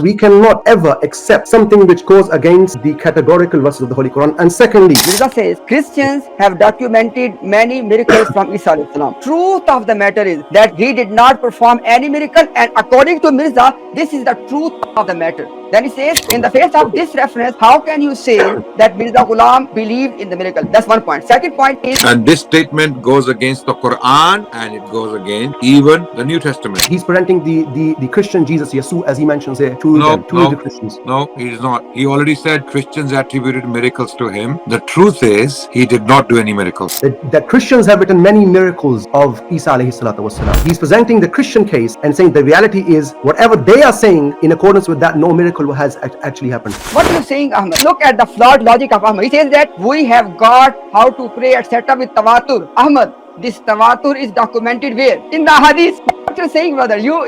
we cannot ever accept something which goes against the categorical verses of the Holy Quran. And secondly, Mirza says Christians have documented many miracles from Isa alayhi salam. Truth of the matter is that he did not perform any miracle, and according to Mirza, this is the truth of the matter. Then he says, in the face of this reference, how can you say that Mirza Ghulam believed in the miracle? That's one point. Second point is, and this statement goes against the Quran and it goes against even the New Testament. he's presenting the Christian Jesus, Yesu, as he mentions here, to the Christians. No, he is not. He already said Christians attributed miracles to him. The truth is, he did not do any miracles. That Christians have written many miracles of Isa alayhi salatu wasalam. He's presenting the Christian case and saying the reality is whatever they are saying, in accordance with that, no miracle has actually happened. what are you saying, Ahmed? Look at the flawed logic of Ahmed. He says that we have got how to pray, etc. with tawatur. Ahmed, this tawatur is documented where? In the hadith. What you're saying, brother? You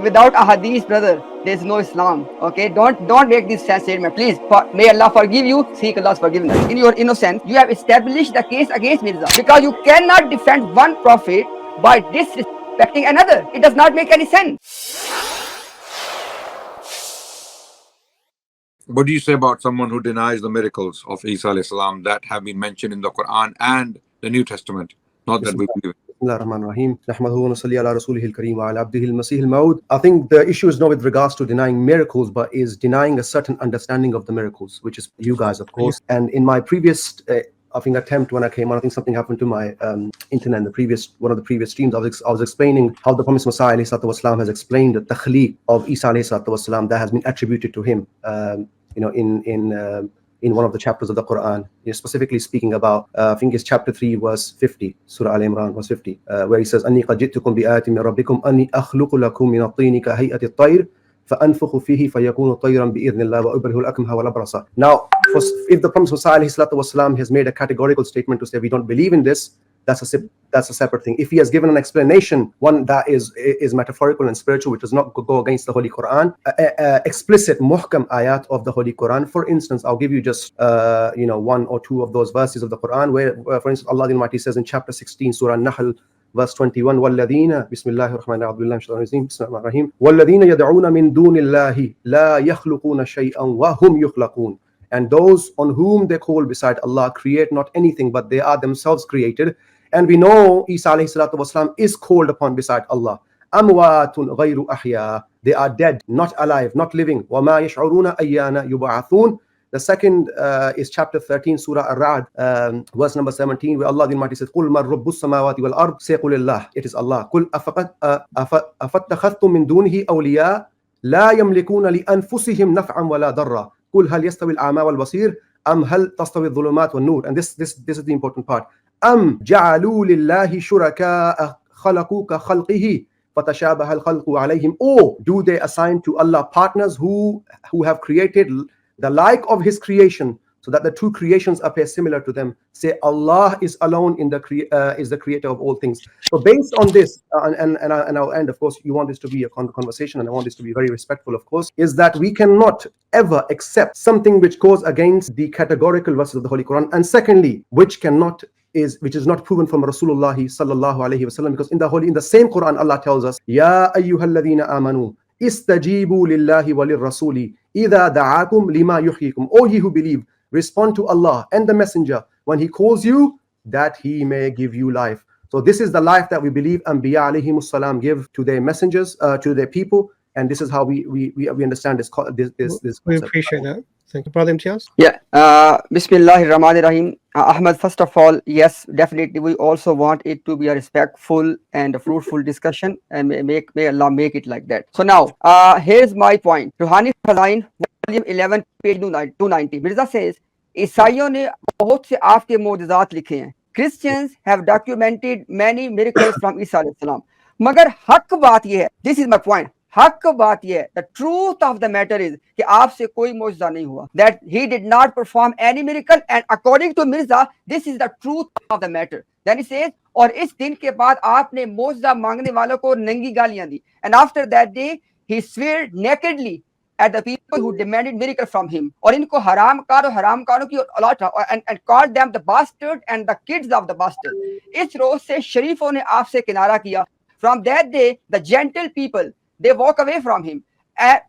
without a hadith, brother, there's no Islam. Okay, don't make this statement, please. May Allah forgive you. Seek Allah's forgiveness. In your innocence, you have established the case against Mirza because you cannot defend one prophet by disrespecting another. It does not make any sense. What do you say about someone who denies the miracles of Isa alayhi salam that have been mentioned in the Quran and the New Testament? Not that we believe it. I think the issue is not with regards to denying miracles, but is denying a certain understanding of the miracles, which is you guys, of course. And in my previous attempt when I came on, I think something happened to my internet in one of the previous streams. I was explaining how the Prophet Messiah ﷺ has explained the takhliq of Isa ﷺ that has been attributed to him. In one of the chapters of the Quran, specifically speaking about, I think it's chapter 3, verse 50, Surah Al-Imran, verse 50, where he says, أَنِّي قَدْ جِئْتُكُمْ بِآيَةٍ مِّن رَبِّكُمْ أَنِّي أَخْلُقُ لَكُم مِّنَ الطِّينِ كَهَيْئَةِ الطَّيْرِ فَأَنفُخُ فِيهِ فَيَكُونُ طَيْرًا بِإِذْنِ اللَّهِ وَأُبْرِئُ الْأَكْمَهَ وَالْأَبْرَصَ. Now, if the Prophet ﷺ has made a categorical statement to say we don't believe in this, that's a separate thing. If he has given an explanation, one that is metaphorical and spiritual, which does not go against the Holy Quran, explicit muhkam ayat of the Holy Quran. For instance, I'll give you just one or two of those verses of the Quran where, for instance, Allah the Almighty says in chapter 16, Surah Nahl, verse 21, وَالَّذِينَ بِسْمِ اللَّهِ الرَّحْمَنِ الرَّحِيمِ بِسْمِ اللَّهِ الرَّحْمَنِ الرَّحِيمِ وَالَّذِينَ يَدْعُونَ مِن دُونِ اللَّهِ لَا يَخْلُقُونَ شَيْئًا وَهُمْ يُخْلَقُونَ. And those on whom they call beside Allah create not anything, but they are themselves created. And we know Isa alayhi salatu wasalam is called upon beside Allah. Amwatun ghayru ahya. They are dead, not alive, not living. وَمَا يَشْعُرُونَ أَيَّانَ يُبْعَثُونَ. The second is chapter 13, Surah Ar-Ra'd, verse number 17, where Allah the Almighty says, قُلْ مَنْ رَبُّ السَّمَاوَاتِ وَالْأَرْضِ سَيَقُولُ اللَّهُ. It is Allah. قُلْ أَفَاتَّخَذْتُم مِّن دُونِهِ أَوْلِيَاءَ لَا يَمْلِكُونَ لِأَنفُسِهِمْ نَفْعًا وَلَا ضَرًّا قُلْ هَلْ يَسْتَوِي الْأَعْمَى وَالْبَصِيرُ أَمْ هَلْ تَسْتَوِي الظُّلُمَاتُ وَالنُّورُ. And this is the important part. أَمْ جَعَلُوا لِلَّهِ شُرَكَاءَ خَلَقُوا كَخَلْقِهِ فَتَشَابَهَ الْخَلْقُ عَلَيْهِمْ. Or do they assign to Allah partners who have created the like of his creation, so that the two creations appear similar to them? Say Allah is alone is the creator of all things. So based on this, and I'll end, of course, you want this to be a conversation, and I want this to be very respectful, of course, is that we cannot ever accept something which goes against the categorical verses of the Holy Quran, and secondly, which is not proven from Rasulullah sallallahu alaihi wasallam, because in the same Quran Allah tells us, Ya ayyuhalladhina amanu istajibu lillahi walil rasuli idha da'akum lima yuhyikum. O ye who believe, respond to Allah and the messenger when he calls you that he may give you life. So this is the life that we believe Anbiya alayhimus salam give to their messengers, to their people, and this is how we understand this we appreciate that. Thank you, Brother Imtiaz. Yeah. Bismillahir Rahmanir Rahim. Ahmed, first of all, yes, definitely we also want it to be a respectful and a fruitful discussion, and may Allah make it like that. So now, here's my point. Ruhani Fazain, volume 11, page 290. Mirza says, ईसाइयों ने बहुत से आपके मोजज़ात लिखे हैं. Christians have documented many miracles from Isa alayhi salam. मगर हक बात ये है, this is my point. हक बात ये है, the truth of the matter is कि आपसे कोई मोजज़ा नहीं हुआ. That he did not perform any miracle, and according to Mirza, this is the truth of the matter. Then he says, और इस दिन के बाद आपने मोजज़ा मांगने वालों को नंगी गालियां दी. And after that day, he swore nakedly at the people who demanded miracle from him. और इनको हरामकार और हरामकारों की औलाद and called them the bastard and the kids of the bastard. इस रोज से शरीफों ने आपसे किनारा किया. From that day, the gentle people, they walk away from him.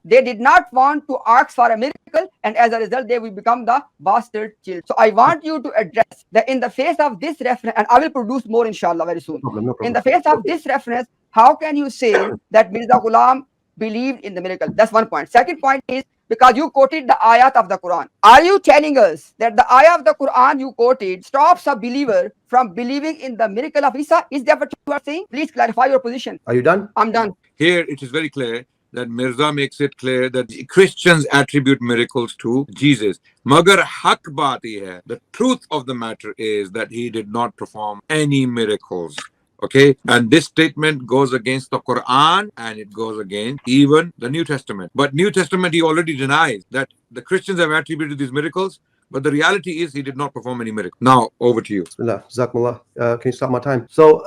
they did not want to ask for a miracle, and as a result, they will become the bastard children. So I want you to address that in the face of this reference, and I will produce more inshallah very soon. No problem. In the face of this reference, how can you say that Mirza Ghulam believed in the miracle? That's one point. Second point is, because you quoted the ayat of the Quran. Are you telling us that the ayat of the Quran you quoted stops a believer from believing in the miracle of Isa? Is that what you are saying? Please clarify your position. Are you done? I'm done. Here it is very clear that Mirza makes it clear that the Christians attribute miracles to Jesus. Magar haq baat ye hai. The truth of the matter is that he did not perform any miracles. Okay, and this statement goes against the Quran and it goes against even the New Testament. But New Testament, he already denies that the Christians have attributed these miracles, but the reality is he did not perform any miracle. Now, over to you. Bismillah. Jazakumullah. Can you start my time? So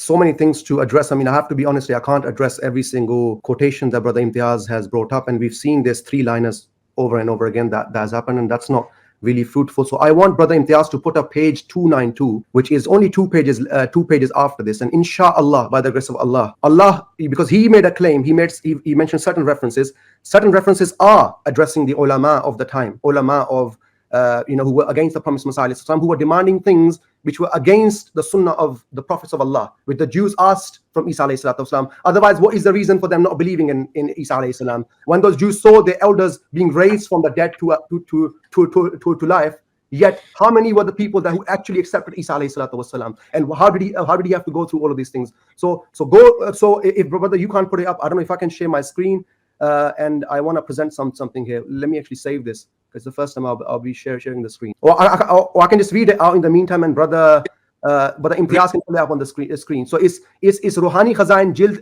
many things to address. I mean, I have to be honest, I can't address every single quotation that Brother Imtiaz has brought up, and we've seen this three-liners over and over again that has happened, and that's not really fruitful. So I want Brother Imtiaz to put up page 292, which is only two pages after this, and inshallah, by the grace of Allah, because he made a claim, he mentioned certain references are addressing the ulama of the time, ulama of who were against the promised Messiah, who were demanding things which were against the sunnah of the prophets of Allah, which the Jews asked from Isa alayhi salatu wasalam. Otherwise, what is the reason for them not believing in Isa alayhi salam? When those Jews saw their elders being raised from the dead to life, yet how many were the people who actually accepted Isa alayhi salatu wasalam? And how did he have to go through all of these things? So if brother you can't put it up, I don't know if I can share my screen, and I want to present something here. Let me actually save this. It's the first time I'll be sharing the screen, or I can just read it out in the meantime, and brother Imtiaz can pull it up on the screen. So it's Ruhani Khazain Jild,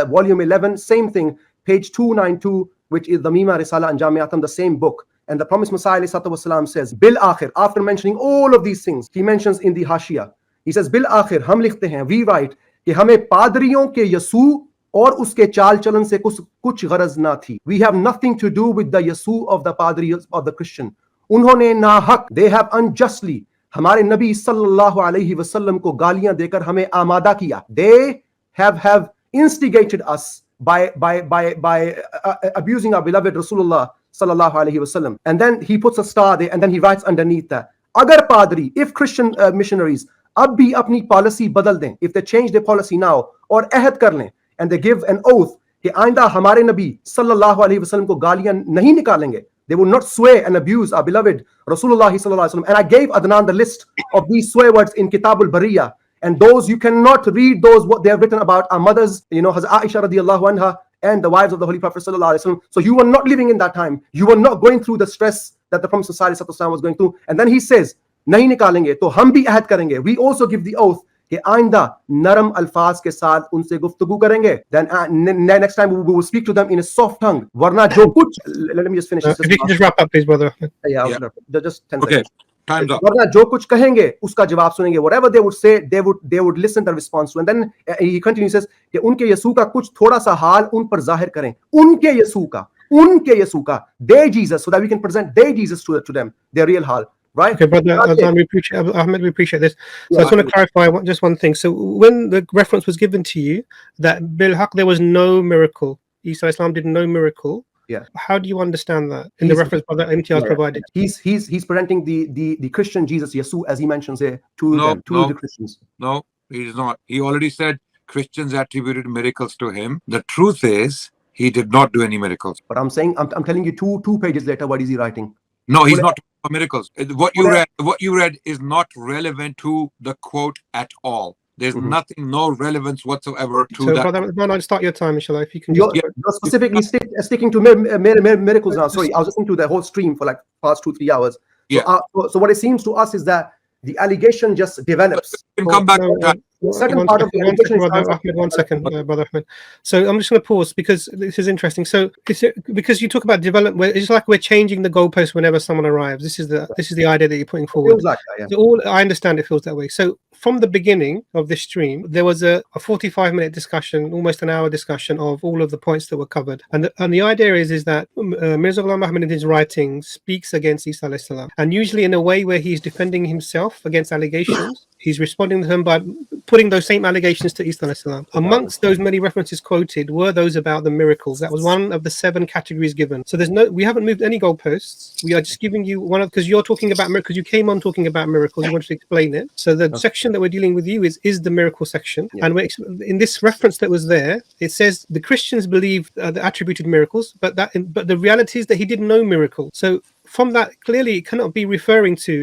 volume 11, same thing, page 292, which is the Mima Risala and Jamiatam, the same book. And the promised Messiah ﷺ says, Bil Akhir, after mentioning all of these things, he mentions in the Hashia, he says, Bil Akhir, hum likhte hain, we write, कि हमें पादरियों के यसू और उसके चाल चलन से कुछ गरज ना थी. We have nothing to do with the Yasu of the Padris of the Christian. उन्होंने नाहक, they have unjustly, हमारे नबी सल्लल्लाहु अलैहि वसल्लम को गालियां देकर हमें आमादा किया. They have instigated us by abusing our beloved Rasulullah sallallahu alaihi wasallam. And then he puts a star there, and then he writes underneath that, agar padri, if Christian missionaries अब भी अपनी policy बदल दें, if they change their policy now, और अहद कर लें, and they give an oath कि आइंदा हमारे नबी सल्लल्लाहु अलैहि वसल्लम को गालियां नहीं निकालेंगे, they will not swear and abuse our beloved Rasulullah sallallahu alaihi wasallam. And I gave Adnan the list of these swear words in Kitabul Bariya, and those you cannot read those what they have written about our mothers, Hazrat Aisha radiyallahu anha and the wives of the Holy Prophet sallallahu alaihi wasallam. So you were not living in that time, you were not going through the stress that the Prophet sallallahu alaihi wasallam was going through. And then he says नहीं निकालेंगे तो हम भी अहद करेंगे, we also give the oath कि आइंदा नरम अल्फाज के साथ उनसे गुफ्तगू करेंगे. Then next time we will speak to them in a soft tongue. वरना जो कुछ, let me just finish this. If you can just wrap up, please, brother. Yeah. Just 10 seconds. Time's up. वरना जो कुछ कहेंगे उसका जवाब सुनेंगे. Whatever they would say, they would listen the response to. And then he continues, says कि उनके यसू का कुछ थोड़ा सा हाल उन पर जाहिर करें. उनके यसू का their Jesus, so that we can present their Jesus to them, their real hal. Right. Okay, brother Azam, we appreciate Ahmed. We appreciate this. So I just want to clarify just one thing. So when the reference was given to you that Bil Haq there was no miracle, Isa Islam did no miracle. Yeah. How do you understand that in the reference Brother Imtiaz provided? He's presenting the Christian Jesus Yesu, as he mentions here, to the Christians. No, he is not. He already said Christians attributed miracles to him. The truth is he did not do any miracles. But I'm saying, I'm telling you two pages later, what is he writing? No, he's not talking about miracles. What you read is not relevant to the quote at all. There's nothing, no relevance whatsoever to that. Brother, no, start your time, inshallah. If you can you're specifically sticking to miracles now. Sorry, I was listening to the whole stream for like past 2-3 hours. So what it seems to us is that the allegation just develops. You can come back. Second part of the allegation one second, Brother Ahmed. So I'm just going to pause because this is interesting. So because you talk about development, it's like we're changing the goalpost whenever someone arrives. This is the idea that you're putting forward. It feels like that, yeah. So I understand it feels that way. So from the beginning of this stream, there was a 45-minute discussion, almost an hour discussion of all of the points that were covered. And the idea is that Mirza Ghulam Ahmed in his writing speaks against Isa alayhi salam, and usually in a way where he's defending himself against allegations. he's responding to them by putting those same allegations to Isa alayhi salam. Amongst those many references quoted were those about the miracles. That was one of the 7 categories given. So we haven't moved any goalposts. We are just giving you one of, because you're talking about miracles. You came on talking about miracles. You wanted to explain it. So the section that we're dealing with you is the miracle section. And in this reference that was there, it says the Christians believe the attributed miracles, but the reality is that he didn't know miracles. So from that, clearly, it cannot be referring to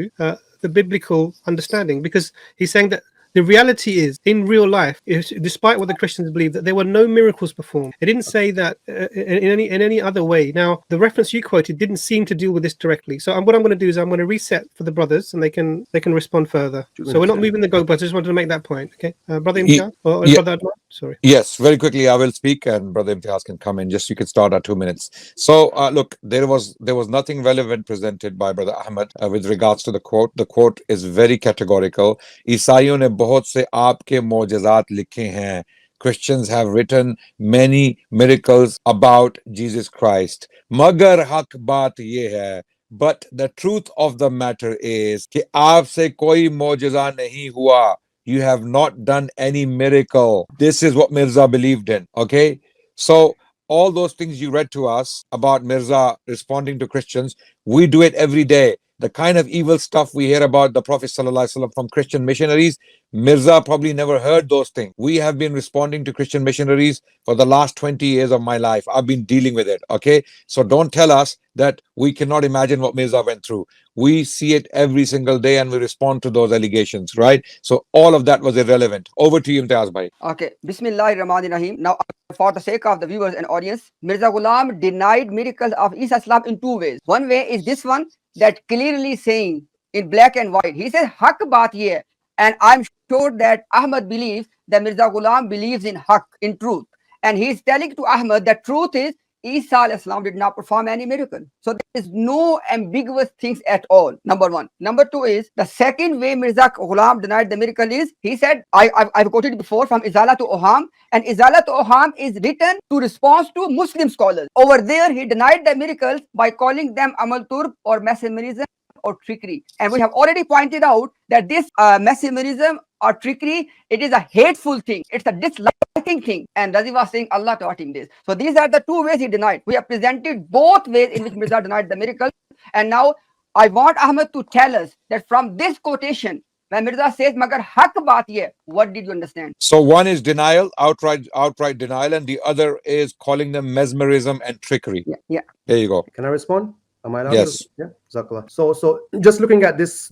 the biblical understanding, because he's saying that the reality is, in real life, despite what the Christians believe, that there were no miracles performed. It didn't say that in any other way. Now, the reference you quoted didn't seem to deal with this directly. So what I'm going to do is I'm going to reset for the brothers, and they can respond further. So we're not moving the goalposts. I just wanted to make that point. Okay, brother Imtiaz or brother Adnan? Sorry. Yes, very quickly I will speak, and brother Imtiaz can come in. Just you can start at 2 minutes. So look, there was nothing relevant presented by brother Ahmed with regards to the quote. The quote is very categorical. ईसाइयों ने बहुत से आपके मोजज़ात लिखे हैं. Christians have written many miracles about Jesus Christ. मगर हक बात ये है, but the truth of the matter is कि आपसे कोई मोजज़ा नहीं हुआ. You have not done any miracle. This is what Mirza believed in. Okay, so all those things you read to us about Mirza responding to Christians, we do it every day. The kind of evil stuff we hear about the Prophet ﷺ from Christian missionaries, Mirza probably never heard those things. We have been responding to Christian missionaries for the last 20 years of my life. I've been dealing with it. Okay, so don't tell us that we cannot imagine what Mirza went through. We see it every single day and we respond to those allegations, right? So all of that was irrelevant. Over to you, Imtiaz bhai. Okay, Bismillahirrahmanirrahim. Now, for the sake of the viewers and audience, Mirza Ghulam denied miracles of Isa Islam in 2 ways. One way is this one, that clearly saying in black and white. He says, Haq baat ye. And I'm sure that Ahmad believes that Mirza Ghulam believes in Haq, in truth. And he's telling to Ahmad that truth is Isa alayhi salam did not perform any miracle. So there is no ambiguous things at all. Number one. Number two is the second way Mirza Ghulam denied the miracle is, he said, I've quoted before from Izala to Oham, and Izala to Oham is written to response to Muslim scholars. Over there, he denied the miracles by calling them Amal Turb or mesmerism or trickery. And we have already pointed out that this mesmerism or trickery, it is a hateful thing. It's a disliking thing. And Razi was saying Allah taught him this. So these are the 2 ways he denied. We have presented both ways in which Mirza denied the miracle. And now I want Ahmed to tell us that from this quotation, when Mirza says, Magar haq baat ye, what did you understand? So one is denial, outright denial, and the other is calling them mesmerism and trickery. Yeah. There you go. Can I respond? Am I allowed? Yes. Yeah. Jazakallah. So just looking at this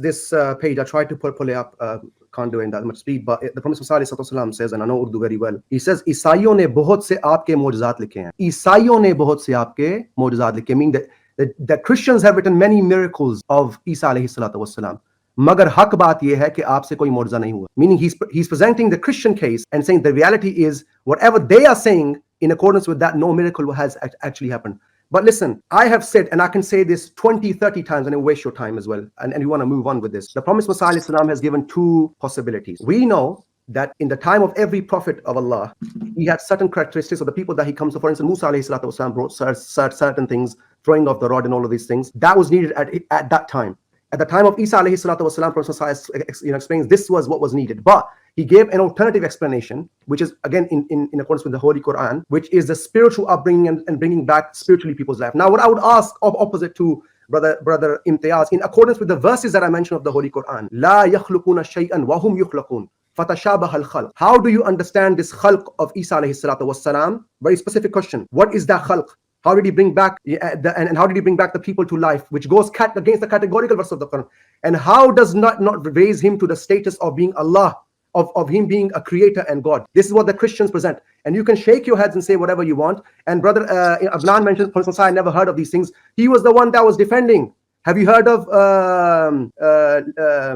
page, I tried to pull it up. Can't do it in that much speed, but the Prophet ﷺ says, and I know Urdu very well. He says, "ईसाइयों ने बहुत से आपके मोजज़ात लिखे हैं." ईसाइयों ने बहुत से आपके मोजज़ात लिखे, meaning that Christians have written many miracles of Isa alayhi salatu wassalam. मगर हक बात यह है कि आपसे कोई मोजज़ा नहीं हुआ. Meaning he's presenting the Christian case and saying the reality is whatever they are saying, in accordance with that, no miracle has actually happened. But listen, I have said, and I can say this 20, 30 times, and it will waste your time as well. And you want to move on with this. The Promised Messiah ﷺ has given 2 possibilities. We know that in the time of every prophet of Allah, he had certain characteristics of the people that he comes to. For instance, Musa ﷺ brought certain things, throwing off the rod and all of these things. That was needed at that time. At the time of Isa ﷺ, Prophet Messiah explains this was what was needed. But he gave an alternative explanation, which is again in accordance with the Holy Quran, which is the spiritual upbringing and bringing back spiritually people's life. Now, what I would ask opposite to brother Imtiaz, in accordance with the verses that I mentioned of the Holy Quran, La yakhluquna shay'an wa hum yukhlaqun. Fatashabaha al-khalq. How do you understand this khalq of Isa alayhi salatu wassalam? Very specific question. What is that khalq? How did he bring back and how did he bring back the people to life, which goes against the categorical verse of the Quran? And how does not raise him to the status of being Allah, of him being a creator and God? This is what the Christians present. And you can shake your heads and say whatever you want. And brother Adnan mentioned, Prophet I never heard of these things. He was the one that was defending. Have you heard of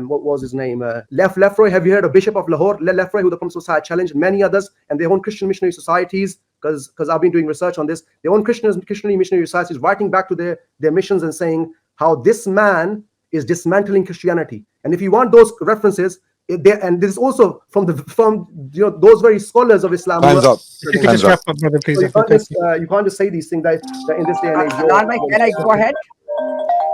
what was his name? Lefroy. Have you heard of Bishop of Lahore, Lefroy, who the Prophet challenged, many others, and their own Christian missionary societies, because I've been doing research on this. Their own Christian missionary societies writing back to their missions and saying how this man is dismantling Christianity. And if you want those references, and this is also from those very scholars of Islam. Time's up. If you just wrap up, brother, please. So you can't just say these things that in this day and age. Adnan, can I go ahead?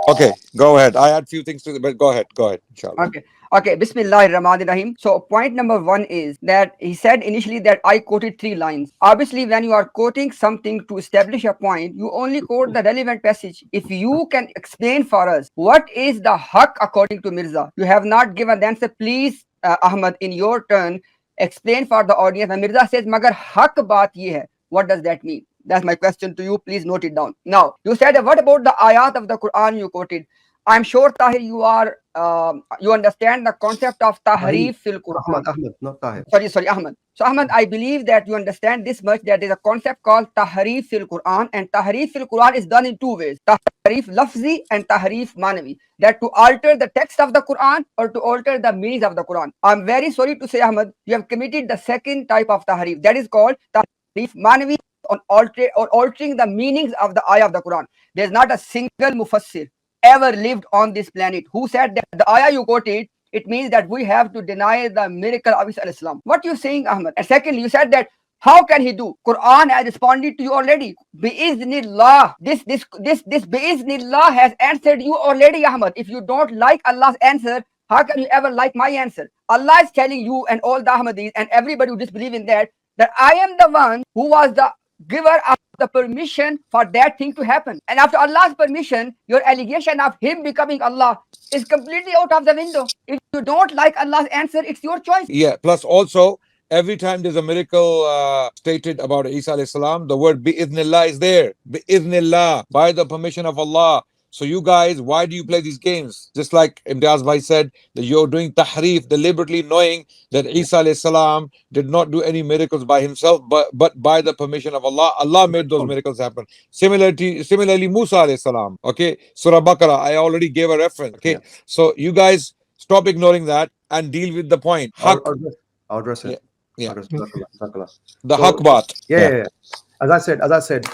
Okay, go ahead. I had few things to, but go ahead, inshallah. Okay. Okay, Bismillahirrahmanirrahim. So point number 1 is that he said initially that I quoted 3 lines. Obviously, when you are quoting something to establish a point, you only quote the relevant passage. If you can explain for us what is the haqq according to Mirza, you have not given the answer. Please, Ahmad, in your turn, explain for the audience. When Mirza says, "Magar haqq baat ye hai," what does that mean? That's my question to you. Please note it down. Now, you said, what about the ayat of the Quran you quoted? I'm sure, Tahir, you understand the concept of Tahir. tahrif fil Quran. Ahmad, not Tahir. Sorry, Ahmad. So, Ahmad, I believe that you understand this much, that there is a concept called tahrif fil Quran, and tahrif fil Quran is done in 2 ways: tahrif lafzi and tahrif manavi. That to alter the text of the Quran or to alter the meanings of the Quran. I'm very sorry to say, Ahmad, you have committed the second type of tahrif. That is called tahrif manavi, on altering the meanings of the ayah of the Quran. There is not a single mufassir ever lived on this planet who said that the ayah you quoted, it means that we have to deny the miracle of Isa Islam. What you saying, Ahmad? And secondly, you said that how can he do? Quran has responded to you already. Biiznillah. This Biiznillah has answered you already, Ahmad. If you don't like Allah's answer, how can you ever like my answer? Allah is telling you and all the Ahmadis and everybody who disbelieve in that I am the one who was the giver of the permission for that thing to happen. And after Allah's permission, your allegation of him becoming Allah is completely out of the window. If you don't like Allah's answer, it's your choice. Yeah, plus also, every time there's a miracle stated about Isa alayhi salam, the word bi'idhnillah is there. Bi'idhnillah, by the permission of Allah. So you guys, why do you play these games? Just like Imtiaz Bhai said, that you're doing tahrif, deliberately knowing that Isa alayhi salam did not do any miracles by himself, but by the permission of Allah. Allah made those miracles happen. Similarly, Musa alayhi salam. Okay, Surah Baqarah, I already gave a reference. Okay, so you guys stop ignoring that and deal with the point. I'll address it. Yeah. I'll address it. The haqbat. Yeah. As I said,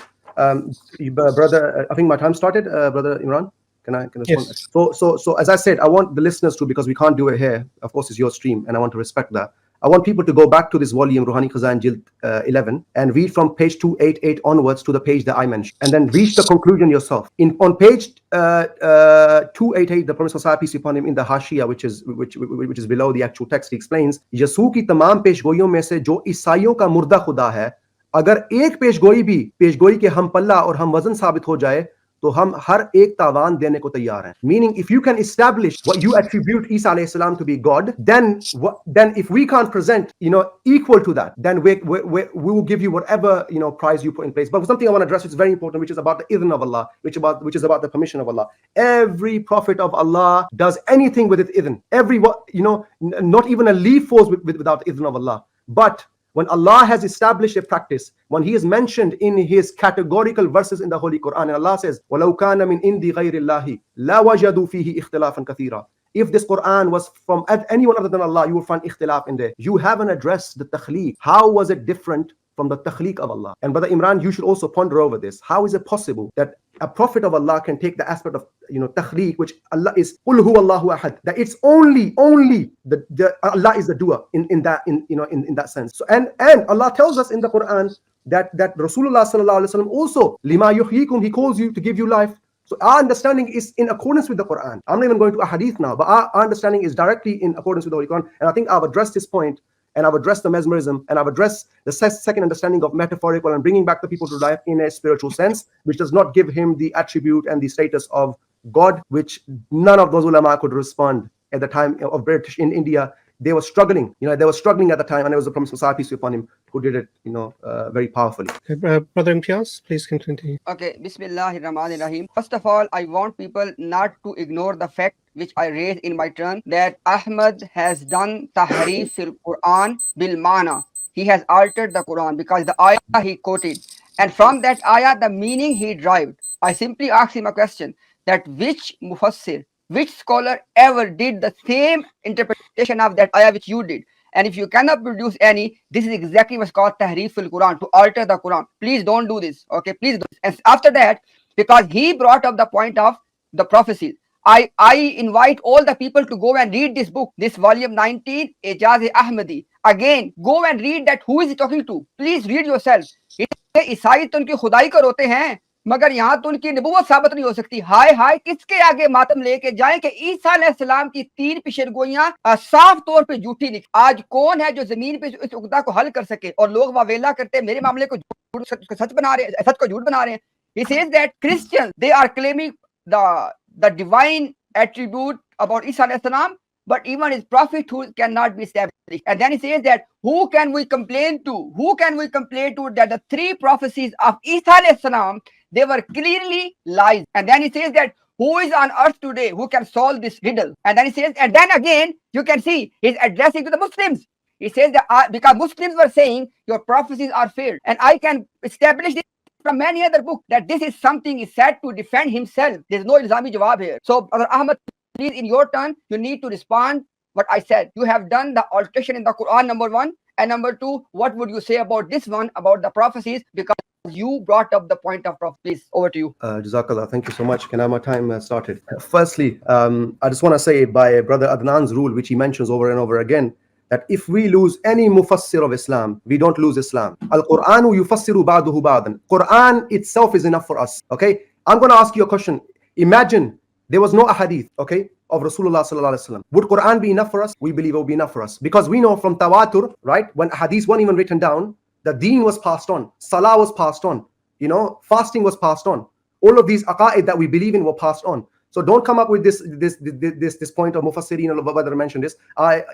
brother, I think my time started, brother Imran. Can I respond? Yes. So as I said, I want the listeners to, because we can't do it here. Of course, it's your stream, and I want to respect that. I want people to go back to this volume, Ruhani Khazan Jild 11, and read from page 288 onwards to the page that I mentioned, and then reach the conclusion yourself. On page 288, the Prophet Sallallahu peace be upon him, in the Hashia, which is below the actual text, he explains, यसू की तमाम पेशगोइयों में से जो ईसाइयों का मुर्दा खुदा है, अगर एक पेशगोई भी पेशगोई के हम पल्ला और हम वजन साबित हो जाए, तो हम हर एक तावान देने को तैयार हैं. Meaning, if you can establish what you attribute Isa alayhi salam to be God, then if we can't present, equal to that, then we will give you whatever, prize you put in place. But something I want to address, which is very important, which is about the idhn of Allah, which is about the permission of Allah. Every prophet of Allah does anything with its idhn. Not even a leaf falls without the idhn of Allah. But when Allah has established a practice, when He is mentioned in His categorical verses in the Holy Quran, and Allah says, وَلَوْ كَانَ مِنْ إِنْدِ غَيْرِ اللَّهِ لَا وَجَدُوا فِيهِ اخْتِلَافًا كَثِيرًا. If this Quran was from anyone other than Allah, you will find ikhtilaf in there. You haven't addressed the takhliq. How was it different from the takhliq of Allah? And Brother Imran, you should also ponder over this. How is it possible that a prophet of Allah can take the aspect of takhliq, which Allah is Qul huwa Allahu ahad, that it's only the Allah is the doer in that sense. So and Allah tells us in the Quran that Rasulullah sallallahu alaihi wasallam also lima yuhyikum, he calls you to give you life. So our understanding is in accordance with the Quran. I'm not even going to a hadith now, but our understanding is directly in accordance with the Holy Quran. And I think I've addressed this point, and I've addressed the mesmerism, and I've addressed the second understanding of metaphorical and bringing back the people to life in a spiritual sense, which does not give him the attribute and the status of God, which none of those ulama could respond at the time of British in India. They were struggling, they were struggling at the time, and it was the Prophet Muhammad peace be upon him who did it, very powerfully. Okay, Brother Imtiaz, please continue. Okay, Bismillahirrahmanirrahim. First of all, I want people not to ignore the fact which I raised in my turn, that Ahmad has done tahrif fil Quran bil mana. He has altered the Quran because the ayah he quoted, and from that ayah the meaning he derived. I simply asked him a question, that which mufassir, which scholar ever did the same interpretation of that ayah which you did? And if you cannot produce any, this is exactly what's called tahrif fil Quran, to alter the Quran. Please don't do this. Okay, please don't. And after that, because he brought up the point of the prophecies, I invite all the people to go and read this book, this volume 19, Ijaz Ahmadi. Again, go and read that. Who is he talking to? Please read yourself. ईसाई तो उनकी खुदाई करोते हैं, मगर यहाँ तो उनकी नबूवत साबित नहीं हो सकती। हाय हाय किसके आगे मातम लेके जाएं कि ईसा अलैहिस्सलाम की 3 पेशगोइयां साफ तौर पे झूठी लिखी। आज कौन है जो जमीन पे इस उकदा को हल कर सके? और लोग वावेला करते मेरे मामले को सच बना रहे हैं, सच को झूठ बना रहे हैं। He says that Christians, they are claiming the divine attribute about Isa alayhi salam, but even his prophethood cannot be established. And then he says that who can we complain to? Who can we complain to that the 3 prophecies of Isa alayhi salam, they were clearly lies. And then he says that who is on earth today who can solve this riddle? And then he says, and then again you can see he's addressing to the Muslims. He says that because Muslims were saying your prophecies are failed, and I can establish this from many other books that this is something he said to defend himself. There's no ilzami jawab here. So Brother Ahmad, please in your turn you need to respond what I said. You have done the alteration in the Quran, number 1, and number 2, what would you say about this one, about the prophecies, because you brought up the point of prophecy. Please, over to you. Jazakallah, thank you so much. Can I have my time started? Firstly, I just want to say by Brother Adnan's rule, which he mentions over and over again, that if we lose any mufassir of Islam, we don't lose Islam. Al-Qur'anu yufassiru ba'duhu ba'dan. Quran itself is enough for us. Okay, I'm going to ask you a question. Imagine there was no ahadith, okay, of Rasulullah sallallahu alaihi wasallam. Would Quran be enough for us? We believe it would be enough for us, because we know from tawatur, right, when hadiths weren't even written down, the deen was passed on, salah was passed on, fasting was passed on. All of these aqaid that we believe in were passed on. So don't come up with this point of mufassirin or whether I mentioned this. I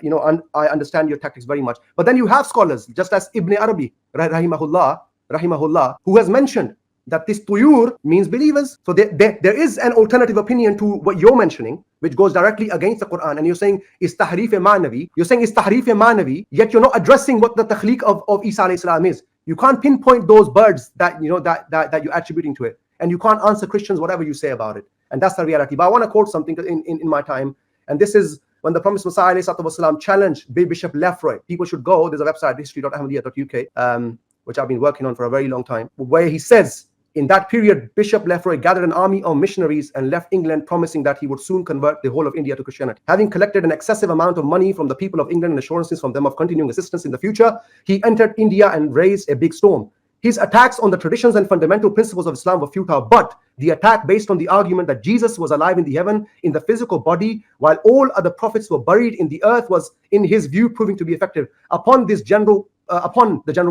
understand your tactics very much. But then you have scholars, just as Ibn Arabi, rahimahullah, who has mentioned that this tuyur means believers. So there is an alternative opinion to what you're mentioning, which goes directly against the Quran. And you're saying is tahrif ma'navi. You're saying is tahrif ma'navi, yet you're not addressing what the takhliq of Isa alayhi salam is. You can't pinpoint those birds that that you're attributing to it, and you can't answer Christians whatever you say about it. And that's the reality. But I want to quote something in my time, and this is when the Promised Messiah ﷺ challenged Bishop Lefroy. People should go. There's a website, history.ahmadiyya.uk, which I've been working on for a very long time, where he says, in that period, Bishop Lefroy gathered an army of missionaries and left England, promising that he would soon convert the whole of India to Christianity. Having collected an excessive amount of money from the people of England and assurances from them of continuing assistance in the future, he entered India and raised a big storm. His attacks on the traditions and fundamental principles of Islam were futile, but the attack based on the argument that Jesus was alive in the heaven in the physical body, while all other prophets were buried in the earth, was, in his view, proving to be effective upon the general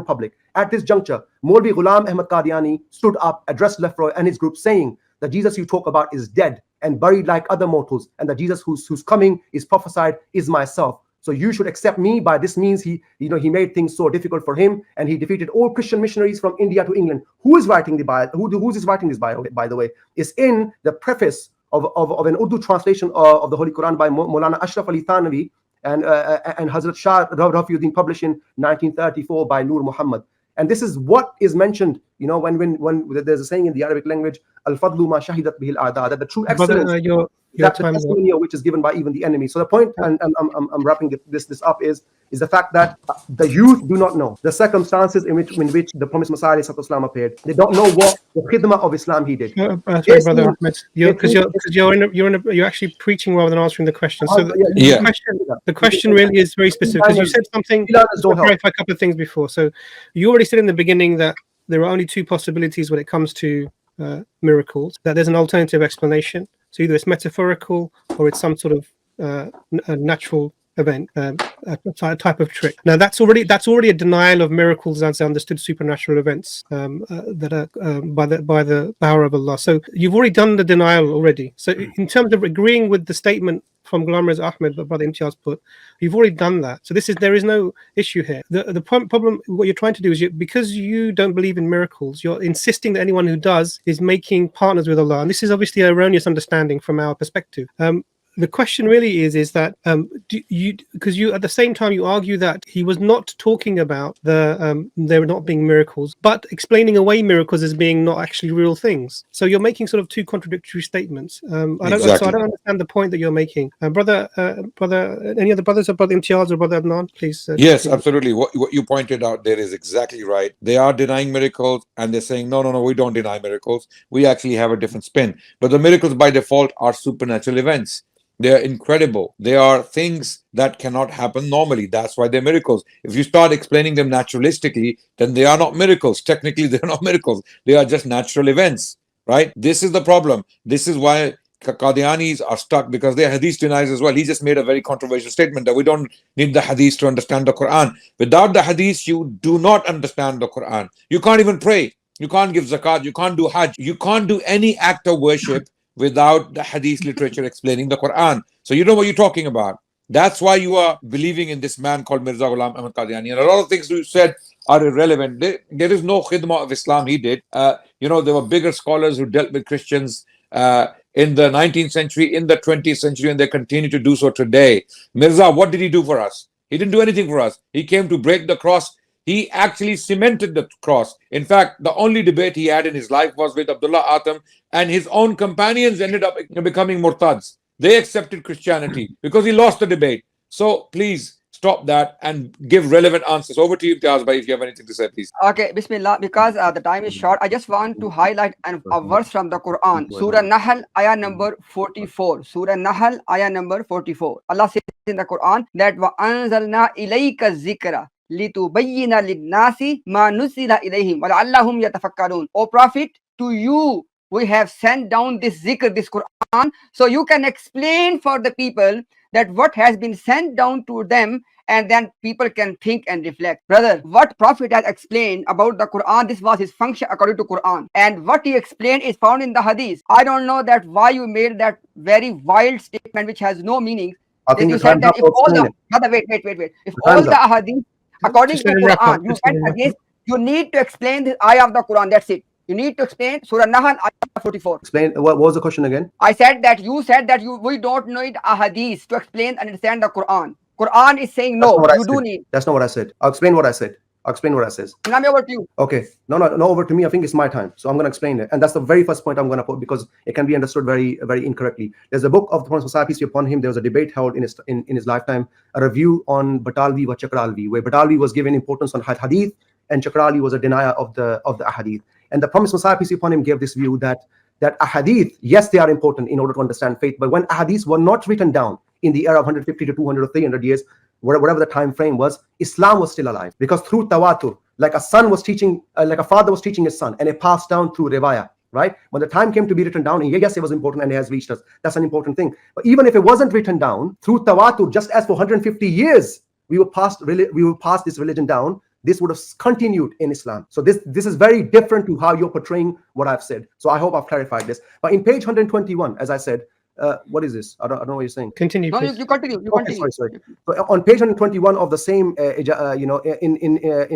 public. At this juncture, Mirza Ghulam Qadiani stood up, addressed Lefroy and his group, saying, "The Jesus you talk about is dead and buried like other mortals, and the Jesus whose coming is prophesied is myself. So you should accept me." By this means, he made things so difficult for him, and he defeated all Christian missionaries from India to England. Who is writing the bio? Who's writing this bio, by the way? Is in the preface of an Urdu translation of the Holy Quran by Maulana Ashraf Ali Thanvi and Hazrat Shah Rafiuddin, published in 1934 by Nur Muhammad. And this is what is mentioned, when there's a saying in the Arabic language, "Al-fadlu ma shahidat bihi al-a'da," that the true excellence, that's the testimonial which is given by even the enemy. So the point, and I'm wrapping this up, is the fact that the youth do not know the circumstances in which the Promised Messiah ﷺ appeared. They don't know what the khidmah of Islam he did. Sorry, Brother Ahmed, you're actually preaching rather than answering the question. So the question really is very specific, because you said something. Clarify a couple of things before. So you already said in the beginning that there are only 2 possibilities when it comes to miracles, that there's an alternative explanation. So either it's metaphorical or it's some sort of a natural event, a type of trick. Now that's already a denial of miracles as understood supernatural events that are by the power of Allah. So you've already done the denial already. So in terms of agreeing with the statement from Ghulam Mirza Ahmed that Brother Imtiaz put, you've already done that. So there is no issue here. The problem, what you're trying to do is, because you don't believe in miracles, you're insisting that anyone who does is making partners with Allah. And this is obviously an erroneous understanding from our perspective. The question really is that because you at the same time you argue that he was not talking about there not being miracles, but explaining away miracles as being not actually real things. So you're making sort of 2 contradictory statements. I don't understand the point that you're making. Brother, any other brothers, or Brother Imtiaz or Brother Adnan, please. Yes, absolutely. What you pointed out there is exactly right. They are denying miracles, and they're saying, no, we don't deny miracles. We actually have a different spin. But the miracles by default are supernatural events. They are incredible. They are things that cannot happen normally. That's why they're miracles. If you start explaining them naturalistically, then they are not miracles. Technically, they're not miracles. They are just natural events. right? This is the problem. This is why Qadianis are stuck, because they're hadith deniers as well. He just made a very controversial statement that we don't need the hadith to understand the Quran. Without the hadith, you do not understand the Quran. You can't even pray. You can't give zakat. You can't do hajj. You can't do any act of worship without the hadith literature explaining the Quran. So you know what you're talking about. That's why you are believing in this man called Mirza Ghulam Qadiani. And a lot of things you said are irrelevant. There is no khidmah of Islam he did. There were bigger scholars who dealt with Christians in the 19th century, in the 20th century, and they continue to do so today. Mirza, what did he do for us? He didn't do anything for us. He came to break the cross. He actually cemented the cross. In fact, the only debate he had in his life was with Abdullah Atam, and his own companions ended up becoming murtads. They accepted Christianity because he lost the debate. So please stop that and give relevant answers. Over to you, Imtiaz bhai, if you have anything to say, please. Okay, Bismillah. Because the time is short, I just want to highlight a verse from the Quran. Surah Nahl, ayah number 44. Surah Nahl, ayah number 44. Allah says in the Quran that وَأَنزَلْنَا إِلَيْكَ الذِّكْرَ لِتُبَيِّنَ لِلنَّاسِ مَا نُزِّلَ إِلَيْهِمْ وَلَعَلَّهُمْ يَتَفَكَّرُونَ. O Prophet, to you we have sent down this zikr, this Quran, so you can explain for the people that what has been sent down to them, and then people can think and reflect. Brother, what Prophet has explained about the Quran, this was his function according to Quran. And what he explained is found in the Hadith. I don't know that why you made that very wild statement which has no meaning. I think You the said time's that up if to all explain the... it. Brother, wait. If The all time's the up. Hadith according Just to let him wrap up. Quran, you Just let went him wrap against, up. you need to explain the ayah of the Quran. That's it. You need to explain Surah Nahl, ayah 44. Explain, what was the question again? I said that we don't need a hadith to explain and understand the Quran. Quran is saying That's not no, what I you do said. need. That's not what I said. I'll explain what I said. Now I'm over to you. Okay. No, over to me. I think it's my time. So I'm going to explain it. And that's the very first point I'm going to put, because it can be understood very, very incorrectly. There's a book of the Prophet Messiah, peace be upon him. There was a debate held in his lifetime, a review on Batalvi wa Chakralvi, where Batalvi was given importance on hadith and Chakralvi was a denier of the ahadith. And the Prophet Messiah, peace be upon him, gave this view that ahadith, yes, they are important in order to understand faith, but when ahadiths were not written down in the era of 150 to 200 or 300 years, whatever the time frame was, Islam was still alive, because through tawatur, like a son was teaching, like a father was teaching his son, and it passed down through riwayah, right? When the time came to be written down, and yes, it was important and it has reached us. That's an important thing. But even if it wasn't written down through tawatur, just as for 150 years we will pass this religion down, this would have continued in Islam. So this is very different to how you're portraying what I've said. So I hope I've clarified this. But in page 121, as I said, what is this? I don't know what you're saying. Continue, No, please. you continue. Okay, sorry. So on page 121 of the same, in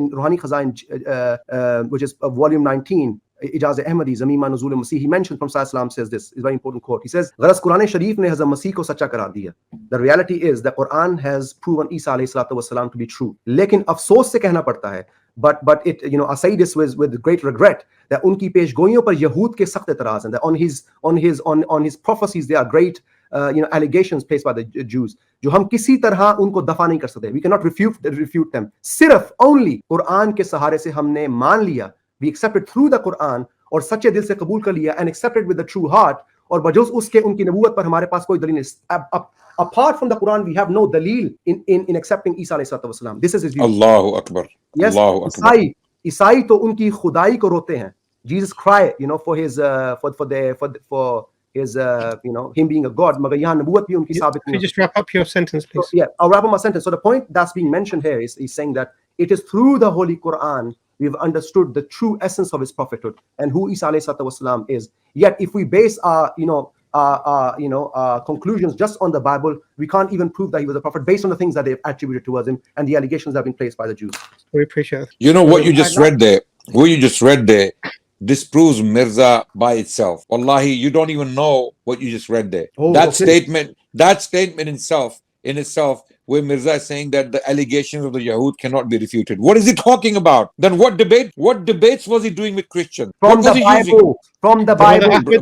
Ruhani Khazain, which is volume 19, Ijaz Ahmadi, Zamima Nuzul Masih, he mentioned from Islam says this, is a very important quote. He says, Gharaz Quran Sharif ne has a Masih ko sacha kara diya. The reality is the Quran has proven Isa alayhi salatu wasalam to be true. Lekin afsos se kehna padta hai. But it, I say this with great regret that unki peshgoiyon par Yahud ke sakht etaraz, and that on his prophecies there are great allegations placed by the Jews. जो हम किसी तरह उनको दफा नहीं कर सकते. We cannot refute them. सिर्फ only Quran के सहारे से हमने मान लिया. We accepted through the Quran और सच्चे दिल से कबूल कर लिया and accepted with the true heart. और बजुज़ उसके उनकी नबूवत पर हमारे पास कोई दलील नहीं. Apart from the Quran, we have no dalil in accepting Isa alayhi salatu wasalam. This is his view. Allahu Akbar. Yes, Allahu Akbar. ईसाई तो उनकी खुदाई को रोते हैं. Jesus cried, for his for his him being a god. मगर यहाँ नबूवत भी उनकी साबित Could you just wrap up your sentence, please? So, yeah, I'll wrap up my sentence. So the point that's being mentioned here is saying that it is through the Holy Quran we've understood the true essence of his prophethood and who Isa alayhi salatu wasalam is. Yet if we base our conclusions just on the Bible, we can't even prove that he was a prophet based on the things that they've attributed towards him and the allegations that have been placed by the Jews. We appreciate it. You know what you just read there? This proves Mirza by itself. Wallahi, you don't even know what you just read there. That statement in itself, where Mirza is saying that the allegations of the Yahud cannot be refuted. What is he talking about? Then what debates was he doing with Christians? From the Bible.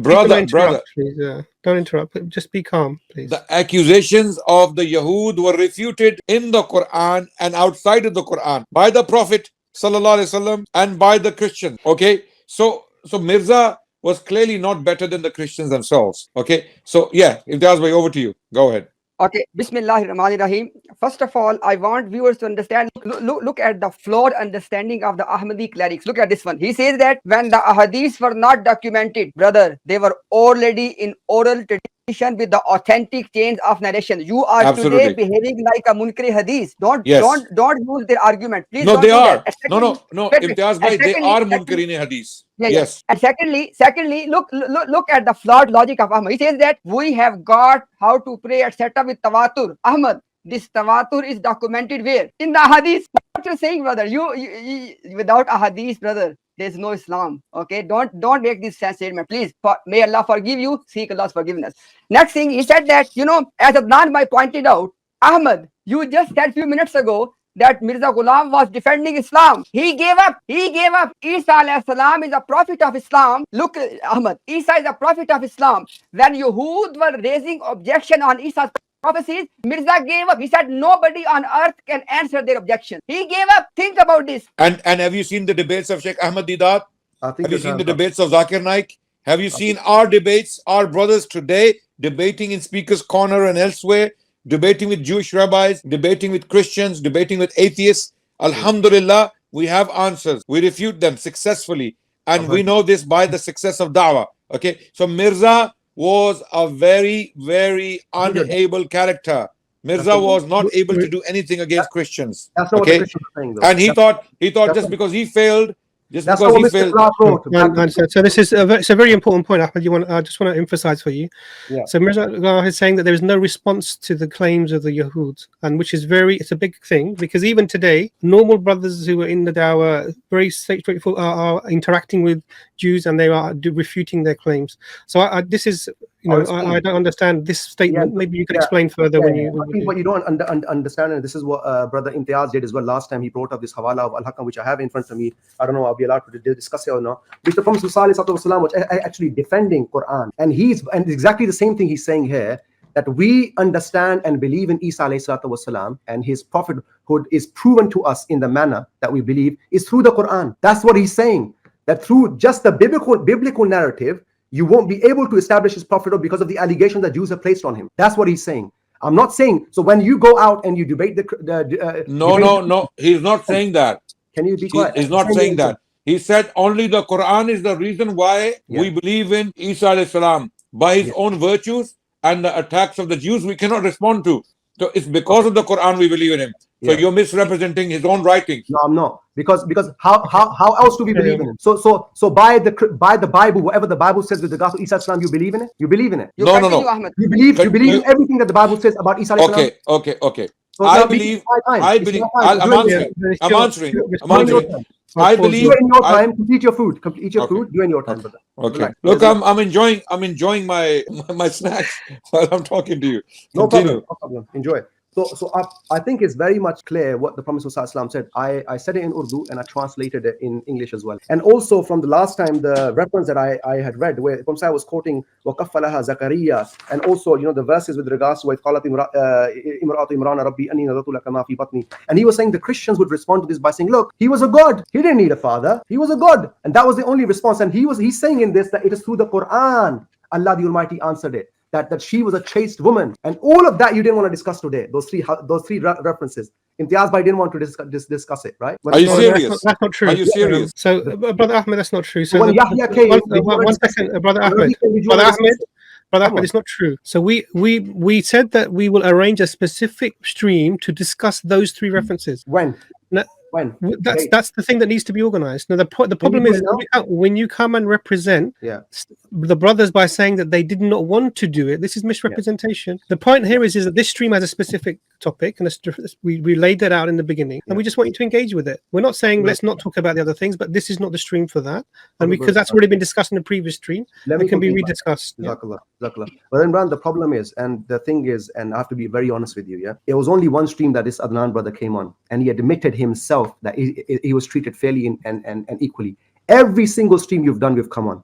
Brother. Please, don't interrupt. Just be calm, please. The accusations of the Yahud were refuted in the Quran and outside of the Quran by the Prophet sallallahu alaihi wasallam and by the Christians. Okay, so Mirza was clearly not better than the Christians themselves. Okay, so yeah, Imtiaz bhai, over to you. Go ahead. Okay, Bismillahirrahmanirrahim. First of all, I want viewers to understand. Look at the flawed understanding of the Ahmadi clerics. Look at this one. He says that when the ahadiths were not documented, brother, they were already in oral tradition with the authentic chains of narration. You are today Absolutely. behaving like a munkari hadith. Don't Yes. use their argument. Please No, don't they do are. that. And No, secondly- no, no. wait, wait. Imtiaz And bhai, they secondly- are secondly- munkarin hadith. Yeah, Yes. And secondly, look at the flawed logic of Ahmad. He says that we have got how to pray, etc. with tawatur. Ahmad, this tawatur is documented where? In the hadith. What you're saying, brother? You without a hadith, brother, there's no Islam. Okay, don't make this statement, please. May Allah forgive you. Seek Allah's forgiveness. Next thing, he said that, as Adnan Bhai pointed out, Ahmad, you just said a few minutes ago that Mirza Ghulam was defending Islam. He gave up. Isa alayhi salam is a prophet of Islam. Look, Ahmad, Isa is a prophet of Islam. When Yahud were raising objection on Isa's prophecies, Mirza gave up. He said nobody on earth can answer their objection. He gave up. Think about this. And have you seen the debates of Sheikh Ahmad Didat? I think Have you it's seen the debates of Zakir Naik? Have you seen our debates, our brothers today debating in Speaker's Corner and elsewhere, debating with Jewish rabbis, debating with Christians, debating with atheists? Alhamdulillah, we have answers. We refute them successfully. And we know this by the success of da'wah. Okay, so Mirza was a very, very unable character. Mirza was not able to do anything against Christians. That's not what the Christians are saying, though. And he thought just because he failed, just That's because not he what Mr. failed. Clark wrote. So this is it's a very important point, Ahmed. I just want to emphasize for you. Yeah. So Mirza Ghulam is saying that there is no response to the claims of the Yahud, and which is it's a big thing, because even today, normal brothers who are in the dawah, very straightforward, are interacting with Jews, and they are refuting their claims. So this is, I don't understand this statement. Maybe you can explain further when you. I think what you don't understand, and this is what Brother Imtiaz did as well last time. He brought up this hawala of Al-Hakam, which I have in front of me. I don't know, I'll be allowed to discuss it or not. Which the Prophet ﷺ was actually defending Quran, and exactly the same thing he's saying here, that we understand and believe in Isa ﷺ, and his prophethood is proven to us in the manner that we believe is through the Quran. That's what he's saying. That through just the biblical narrative, you won't be able to establish his prophethood because of the allegation that Jews have placed on him. That's what he's saying. I'm not saying, so when you go out and you debate No, he's not saying that. Can you be quiet? He's not saying that. He said only the Quran is the reason why we believe in Isa alayhi salam. By his own virtues and the attacks of the Jews, we cannot respond to. So it's because of the Quran we believe in him. So you're misrepresenting his own writings. No, I'm not. Because how else do we believe in him? So by the Bible, whatever the Bible says with the gospel of Isa Islam, you believe in it? You believe in it? No. You believe in everything that the Bible says about Isa Islam? Okay. So I believe. I'm answering. I believe. Do it in your time. Complete your food. Eat your food. Do it in your time, brother. Okay. Look, I'm enjoying my snacks while I'm talking to you. No problem. Enjoy. So I think it's very much clear what the Prophet ﷺ said. I said it in Urdu and I translated it in English as well. And also from the last time, the reference that I had read, where the Prophet was quoting وَقَفَّلَهَا Zakaria, and also the verses with regards to قَالَتْ إِمْرَأَةُ إِمْرَانَ رَبِّي أَنِّي نَذَرْتُ لَكَ مَا فِي بَطْنِي. And he was saying the Christians would respond to this by saying, look, he was a god. He didn't need a father. He was a god. And that was the only response. And he's saying in this that it is through the Quran Allah the Almighty answered it. That she was a chaste woman, and all of that you didn't want to discuss today. Those three references. Imtiaz Bhai didn't want to discuss it, right? Are you serious? That's not true. Are you serious? So, Brother Ahmed, that's not true. So, when Yahya came, one second, Brother Ahmed, it's not true. So we said that we will arrange a specific stream to discuss those three references. When? That's the thing that needs to be organized. Now the problem is when you come and represent the brothers by saying that they did not want to do it, this is misrepresentation. The point here is that this stream has a specific topic, and we laid that out in the beginning, and we just want you to engage with it. We're not saying let's not talk about the other things, but this is not the stream for that, and because that's already been discussed in the previous stream, it can be rediscussed. But then, Imran, the problem is, and the thing is, and I have to be very honest with you, it was only one stream that this Adnan brother came on, and he admitted himself that he was treated fairly and equally. Every single stream you've done, we've come on.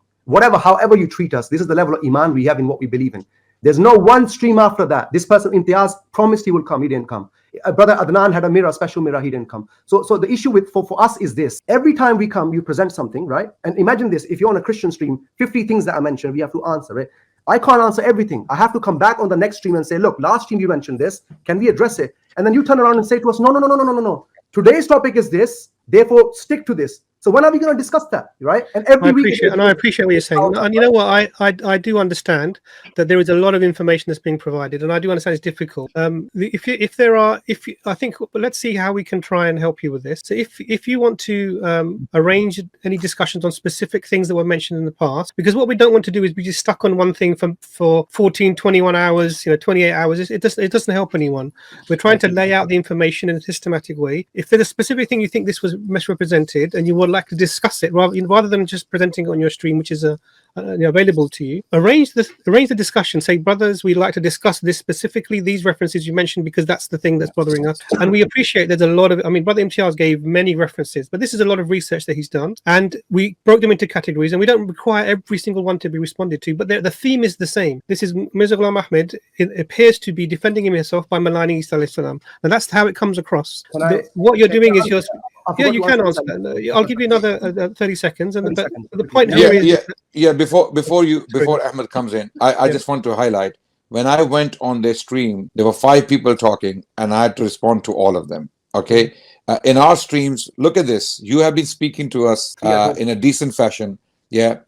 However you treat us, this is the level of iman we have in what we believe in. There's no one stream after that. This person, Imtiaz, promised he will come. He didn't come. Brother Adnan had a special mirror. He didn't come. So the issue for us is this. Every time we come, you present something, right? And imagine this. If you're on a Christian stream, 50 things that I mentioned, we have to answer, right? I can't answer everything. I have to come back on the next stream and say, look, last stream you mentioned this. Can we address it? And then you turn around and say to us, no. Today's topic is this. Therefore, stick to this. So when are we going to discuss that, right? And every I week, appreciate what you're saying. And you know what? I do understand that there is a lot of information that's being provided, and I do understand it's difficult. I think let's see how we can try and help you with this. So if you want to arrange any discussions on specific things that were mentioned in the past, because what we don't want to do is be just stuck on one thing for 14, 21 hours, 28 hours. It doesn't help anyone. We're trying to lay out the information in a systematic way. If there's a specific thing you think this was misrepresented and you would like to discuss it rather than just presenting it on your stream, which is available to you, arrange the discussion. Say, brothers, we'd like to discuss this specifically, these references you mentioned, because that's the thing that's bothering us. And we appreciate there's a lot of, Brother Imtiaz gave many references, but this is a lot of research that he's done, and we broke them into categories, and we don't require every single one to be responded to, but the theme is the same. This is Mirza Ghulam Ahmad. It appears to be defending himself by maligning Isa alayhi salam, and that's how it comes across. What you're doing is you can answer that. I'll give you another 30 seconds. And the point here is... Before Ahmed comes in, I just want to highlight, when I went on their stream, there were 5 people talking, and I had to respond to all of them. Okay? In our streams, look at this. You have been speaking to us in a decent fashion. Yeah.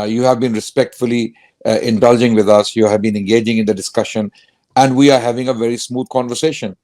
You have been respectfully indulging with us. You have been engaging in the discussion. And we are having a very smooth conversation.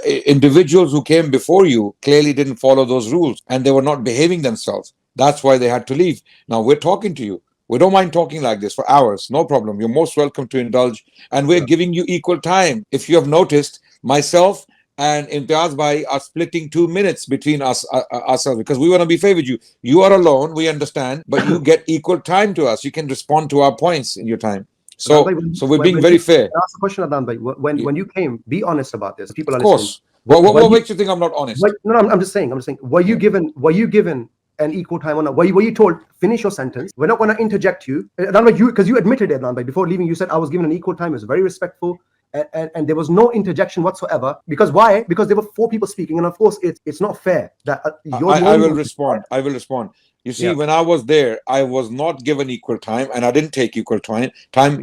Individuals who came before you clearly didn't follow those rules, and they were not behaving themselves. That's why they had to leave. Now we're talking to you. We don't mind talking like this for hours. No problem. You're most welcome to indulge. And we're giving you equal time. If you have noticed, myself and Imtiaz Bhai are splitting 2 minutes between ourselves, because we want to be fair with you. You are alone, we understand, but you get equal time to us. You can respond to our points in your time. So we're being very fair. Ask a question, Adnan Bhai. When you came, be honest about this. People are of course. What makes you think I'm not honest? I'm just saying. Were you given an equal time or not? Were you told, finish your sentence? We're not going to interject you. Because you admitted it, Adnan Bhai. Before leaving, you said I was given an equal time. It was very respectful. And there was no interjection whatsoever. Because why? Because there were 4 people speaking, and of course it's not fair that I will respond. You see, when I was there, I was not given equal time, and I didn't take equal time.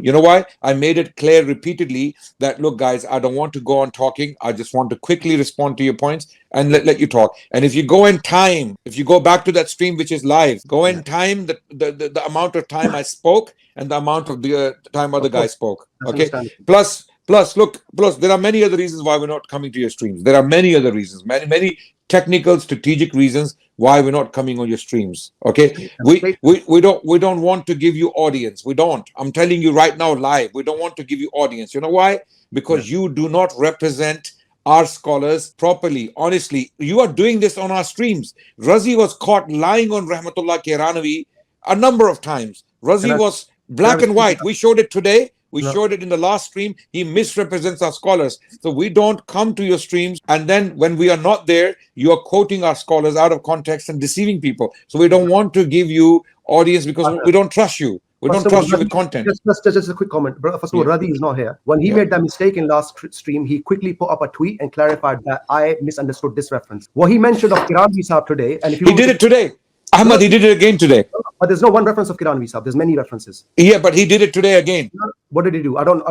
You know why? I made it clear repeatedly that, look, guys, I don't want to go on talking. I just want to quickly respond to your points and let you talk. And if you go in time, if you go back to that stream, which is live, go in time, the amount of time I spoke and the amount of the time other guy spoke. Okay. Plus, there are many other reasons why we're not coming to your streams. There are many other reasons, many technical, strategic reasons why we're not coming on your streams. Okay, we don't want to give you audience. We don't. I'm telling you right now, live. We don't want to give you audience. You know why? Because you do not represent our scholars properly. Honestly, you are doing this on our streams. Razi was caught lying on Rahmatullah Kiranavi a number of times. Razi was black and white. We showed it today. We showed it in the last stream. He misrepresents our scholars. So we don't come to your streams, and then when we are not there, you are quoting our scholars out of context and deceiving people. So we don't want to give you audience because we don't trust you. We don't trust you with content. Just a quick comment. First of all, Radhi is not here. When he made that mistake in last stream, he quickly put up a tweet and clarified that I misunderstood this reference. What he mentioned of Kiranvi Sahib today, and if you he did it today. Ahmad, he did it again today. But there's no one reference of Kiranvi Sahib. There's many references. Yeah, but he did it today again. What did he do? I don't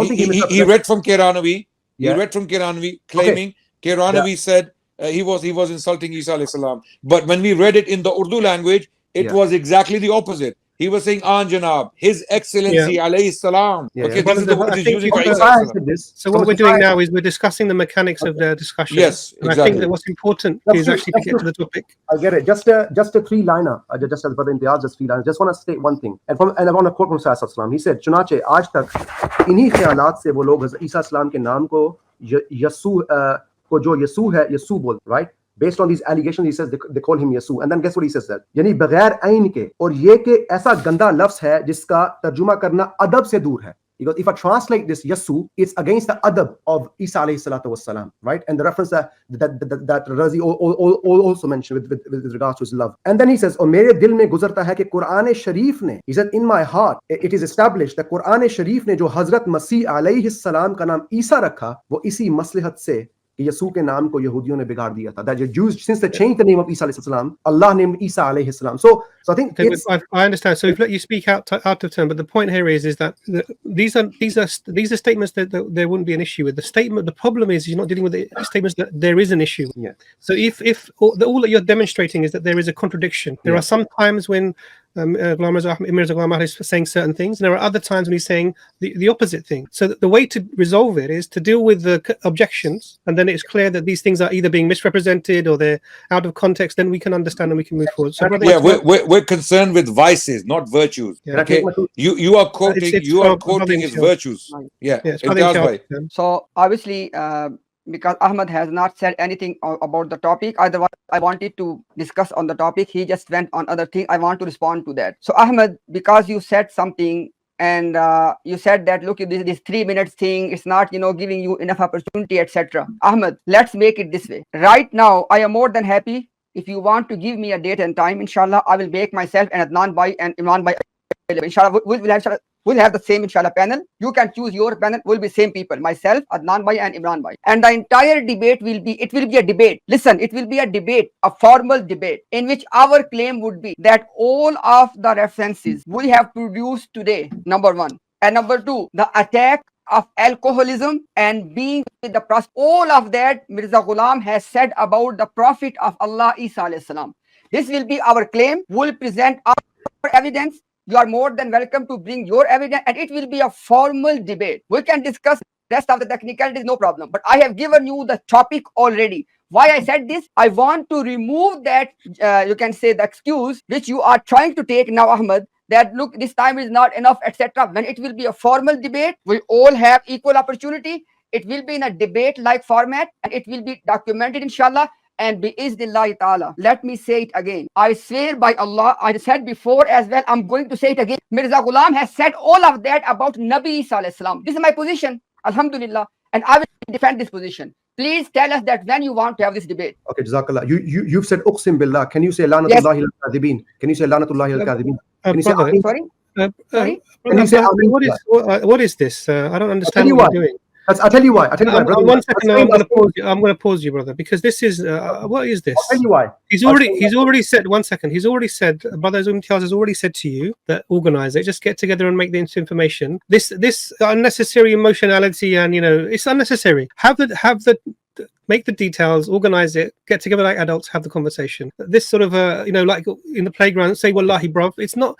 think he read from Kiranavi. He read from Kiranavi, claiming Kiranavi said he was insulting Isa alayhi salam. But when we read it in the Urdu language, it was exactly the opposite. He was saying, Janab, His Excellency alayhi salam. Okay, this is the word he's using for Isa. So what we're doing now is we're discussing the mechanics of the discussion. Yes, exactly. And I think that what's important is actually to get to the topic. I get it. Just a 3-liner. Just as Brother Imtiaz, just 3 lines. Just want to state one thing. And I want to quote from Asalam. He said, Chunache, aaj tak inhi khayalat se wo log Isa salam ke naam ko Yasu ko jo Yasu hai, Yasu bol, right? Based on these allegations, he says they call him Yasu. And then guess what he says that? Yani baghair ain ke aur ye ke aisa ganda lafz hai jiska tarjuma karna adab se dur hai. Because if I translate this Yasu, it's against the adab of Isa alayhi salatu wassalam, right? And the reference that Razi also mentioned with regards to his love. And then he says, "O mere dil mein guzarta hai ki Quran Sharif ne," he said, "in my heart, it is established that Quran Sharif ne jo Hazrat Masih alayhi salam ka naam Isa rakha, wo isi maslahat se Yasu ke naam ko Yahudiyon ne bigaad diya tha." That the Jews, since they changed the name of Isa alayhi salam, Allah named Isa alayhi salam. So So I think Okay, it's, but I understand. So we've let you speak out of turn, but the point here is that these are statements that there wouldn't be an issue with. The problem is you're not dealing with the statements that there is an issue. yeah. So if all that you're demonstrating is that there is a contradiction, there Yeah. are some times when Mirza Ghulam Ahmad is saying certain things, and there are other times when he's saying the opposite thing. So the way to resolve it is to deal with the objections, and then it's clear that these things are either being misrepresented or they're out of context. Then we can understand and we can move forward. So brother, Yeah, we're concerned with vices, not virtues. Yeah. Okay, you are quoting it's you are from quoting his Imtiaz. virtues. Right. Yeah, Yes, Imtiaz bhai. So obviously, because Ahmad has not said anything about the topic, otherwise I wanted to discuss on the topic. He just went on other thing. I want to respond to that. So Ahmad, because you said something and you said that look, this 3 minutes thing, it's not giving you enough opportunity, etc. Ahmad, let's make it this way. Right now, I am more than happy. If you want to give me a date and time, inshallah, I will make myself and Adnan Bhai and Imran Bhai. Inshallah, we'll have the same inshallah panel. You can choose your panel. Will be same people, myself, Adnan Bhai and Imran Bhai. And the entire debate will be a debate. Listen, it will be a debate, a formal debate, in which our claim would be that all of the references we have produced today, number one, and number two, the attack of alcoholism and being with the Prophet, all of that Mirza Ghulam has said about the Prophet of Allah, Isa alayhi salam. This will be our claim. We'll present our evidence. You are more than welcome to bring your evidence, and it will be a formal debate. We can discuss rest of the technicalities, no problem. But I have given you the topic already. Why I said this? I want to remove that, you can say, the excuse which you are trying to take now, Ahmad, that look, this time is not enough, etc. When it will be a formal debate, we all have equal opportunity. It will be in a debate-like format, and it will be documented, inshallah. And bi-iznillahi ta'ala, let me say it again. I swear by Allah, I said before as well, I'm going to say it again. Mirza Ghulam has said all of that about Nabi Isa alayhi salam. This is my position, alhamdulillah, and I will defend this position. Please tell us that when you want to have this debate. Okay, Jazakallah. You've said Uqsim Billah. Can you say Lanatullahi al-Kadhibin? Can you say Lanatullahi al-Kadhibin? Can you say brother, Amin? Sorry? Can you say Amin? what is this? I don't understand tell you what why. you're doing. I'll tell you why. Brother. One second, I'm going to pause you. I'm going to pause you, brother, because this is what is this? I'll tell you why. He's already said 1 second. He's already said, Brother Imtiaz has already said to you that organize it, just get together and make the information. This unnecessary emotionality, and it's unnecessary. Make the details, organize it, get together like adults, have the conversation. This sort of like in the playground, say wallahi bruv, it's not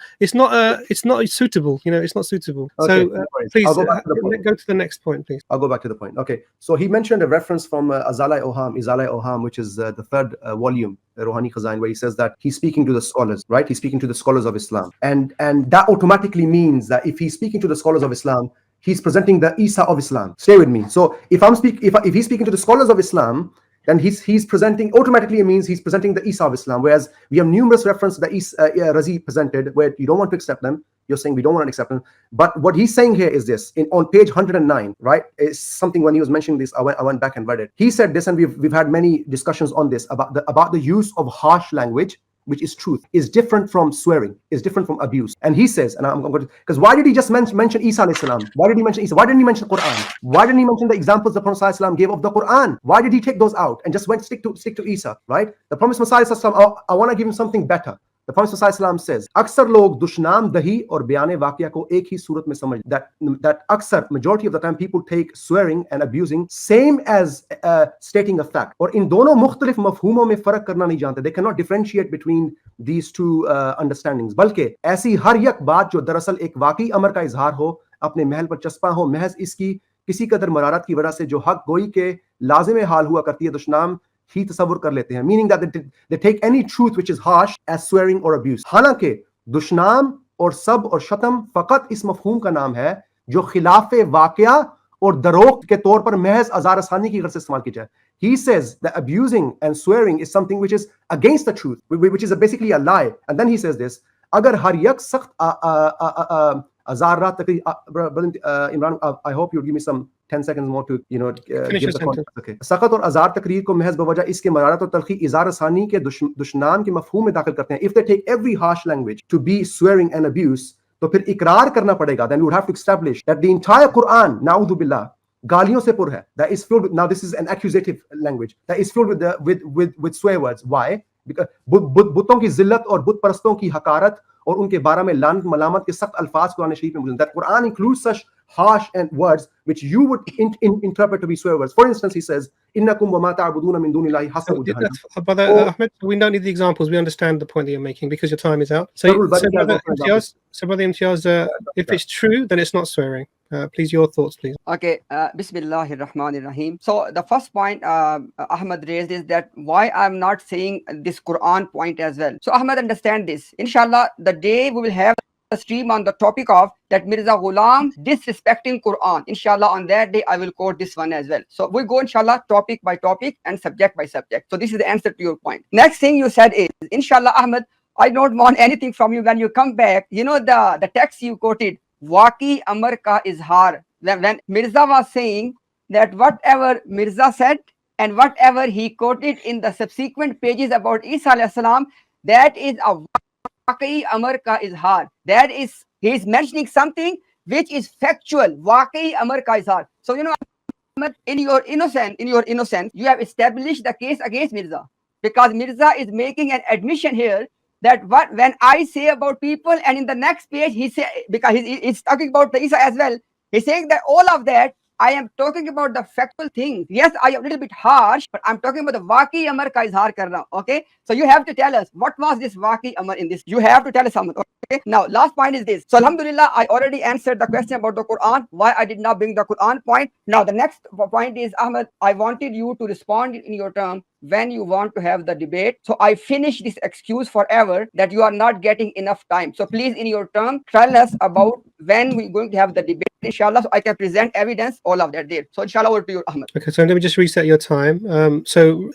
suitable. It's not suitable. Okay, So please I'll go back to the point. go to the next point, please. I'll go back to the point. Okay, so he mentioned a reference from Izalai-Oham, which is the third volume, Rohani Khazain, where he says that he's speaking to the scholars, right? He's speaking to the scholars of Islam, and that automatically means that if he's speaking to the scholars of Islam, he's presenting the Isa of Islam. Stay with me. So if he's speaking to the scholars of Islam, then he's presenting, automatically it means he's presenting the Isa of Islam. Whereas we have numerous references that Razi presented where you don't want to accept them. You're saying we don't want to accept them. But what he's saying here is this: on page 109, right? It's something when he was mentioning this, I went back and read it. He said this, and we've had many discussions on this about the use of harsh language, which is truth, is different from swearing, is different from abuse. And he says, and I'm going to, because why did he just mention Isa alayhi salam? Why did he mention Isa? Why didn't he mention the Quran? Why didn't he mention the examples the Prophet ﷺ gave of the Quran? Why did he take those out and just stick to Isa, right? The Prophet ﷺ, I want to give him something better. The Prophet ﷺ says, "Aksar log dushnam dahi aur bayane waqia ko ek hi surat mein samajh." That aksar, majority of the time, people take swearing and abusing same as stating a fact. Or in dono mukhtalif mafhumon mein farak karna nahi jante. They cannot differentiate between these two understandings. Balke aisi har yak baat jo darasal ek waqi amar ka izhar ho, apne महल पर चस्पा हो, महज इसकी किसी कदर मरारत की वजह से जो हक गोई के लाजिम हाल हुआ करती है, दुश्मन ही तसव्वुर कर लेते हैं, meaning that they take any truth which is harsh as swearing or abuse. हालांकि दुश्मन और सब और शतम फकत इस मफहूम का नाम है जो खिलाफे वाकया और दरोग के तौर पर महज अज़ार आसानी की गर्ज से इस्तेमाल की जाए. He says that abusing and swearing is something which is against the truth, which is basically a lie. And then he says this: अगर हर यक सख्त अज़ारात तकरीर, Imran, I hope you'll give me some 10 seconds more to give the context. Okay. सख्त और अज़ार तकरीर को महज बवजह इसके मरारत और तलखी इज़ार आसानी के दुश्मनान के मफहूम में दाखिल करते हैं. If they take every harsh language to be swearing and abuse, तो फिर इकरार करना पड़ेगा. Then we would have to establish that the entire Quran, na'udhu billah, गालियों से पुर है. That is filled with, now this is an accusative language, that is filled with swear words. Why? बुतों की जिल्लत और बुत परस्तों की हकारत और उनके बारे में लानत मलामत के सख्त अल्फाज कुरान शरीफ में मौजूद हैं. That Quran includes such harsh and words which you would interpret to be swear words. For instance, he says, "Innakum wa ma ta'buduna min dunillahi hasabu jahannam." Brother Or Ahmed, we don't need the examples. We understand the point that you're making because your time is out. So, Darul Bari Brother has also Imtiaz, if it's true, then it's not swearing. Please, your thoughts, please. Okay, Bismillahir Rahmanir Rahim. So the first point Ahmad raised is that why I'm not saying this Quran point as well. So Ahmad, understand this. Inshallah, the day we will have a stream on the topic of that Mirza Ghulam disrespecting Quran. Inshallah, on that day I will quote this one as well. So we go inshallah topic by topic and subject by subject. So this is the answer to your point. Next thing you said is, inshallah, Ahmad, I don't want anything from you when you come back. You know the text you quoted, Waqi Amar ka izhar. When Mirza was saying that whatever Mirza said and whatever he quoted in the subsequent pages about Isa alayhi salam, that is a Waqi Amar ka izhar. That is, he is mentioning something which is factual. Waqi Amar ka izhar. So you know, in your innocence, you have established the case against Mirza, because Mirza is making an admission here that when I say about people, and in the next page he say, because he's talking about the Isa as well, he's saying that all of that I am talking about the factual things. Yes, I am a little bit harsh, but I'm talking about the Waqi Amar ka izhar karna. Okay, so you have to tell us what was this Waqi Amar in this. You have to tell us something. Okay, now last point is this. So alhamdulillah, I already answered the question about the Quran, why I did not bring the Quran point. Now the next point is, Ahmed, I wanted you to respond in your term when you want to have the debate. So I finish this excuse forever that you are not getting enough time. So please, in your term, tell us about when we're going to have the debate, inshallah, so I can present evidence, all of that there. So inshallah, over to you, Ahmed. Okay, so let me just reset your time. So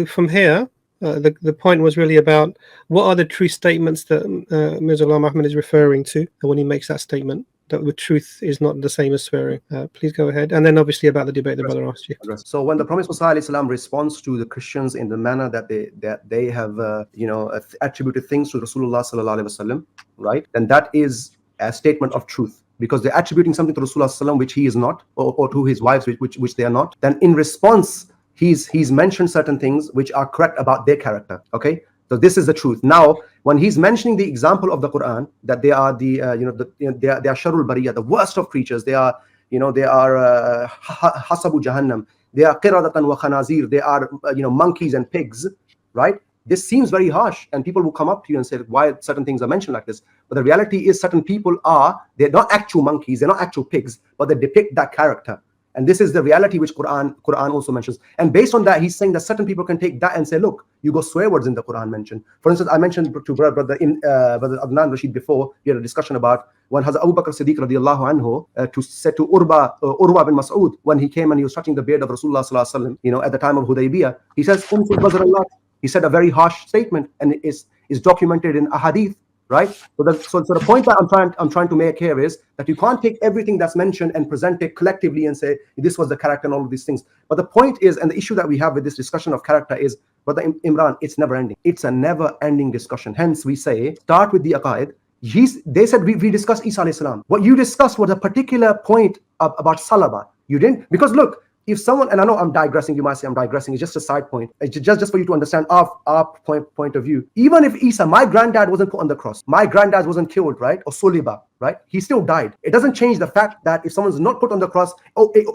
from here, the point was really about what are the true statements that Mirza Ghulam Ahmad is referring to when he makes that statement, that the truth is not the same as swearing. Please go ahead. And then obviously about the debate the brother asked you. So when the Prophet ﷺ responds to the Christians in the manner that they have attributed things to Rasulullah sallallahu alaihi wasallam, right? Then that is a statement of truth, because they're attributing something to Rasulullah sallallahu alaihi wasallam which he is not, or to his wives which they are not. Then in response, he's mentioned certain things which are correct about their character. Okay, so this is the truth. Now, when he's mentioning the example of the Quran, that they are they are sharul bariyah, the worst of creatures. They are hasabu jahannam. They are qiradatan wa khanazir. They are monkeys and pigs, right? This seems very harsh, and people will come up to you and say why certain things are mentioned like this. But the reality is, certain people they're not actual monkeys, they're not actual pigs, but they depict that character. And this is the reality which Quran also mentions. And based on that, he's saying that certain people can take that and say, look, you got swear words in the Quran mentioned. For instance, I mentioned to brother Adnan Rashid before, we had a discussion about when Hazrat Abu Bakr Siddiq radiallahu anhu said to Urwa bin Mas'ud, when he came and he was touching the beard of Rasulullah sallallahu alaihi wasallam, at the time of Hudaybiyah, he says, he said a very harsh statement, and it is documented in ahadith. Right, so the point that I'm trying to make here is that you can't take everything that's mentioned and present it collectively and say this was the character and all of these things. But the point is, and the issue that we have with this discussion of character is, Brother Imran, it's never ending. It's a never ending discussion. Hence, we say start with the aqaid. They said we discussed Isa alayhi salam. What you discussed was a particular point about salaba. You didn't, because look. If someone, and I know I'm digressing, you might say I'm digressing, it's just a side point. It's just for you to understand our point of view. Even if Isa, my granddad, wasn't put on the cross, my granddad wasn't killed, right? Or suliba, right? He still died. It doesn't change the fact that if someone's not put on the cross,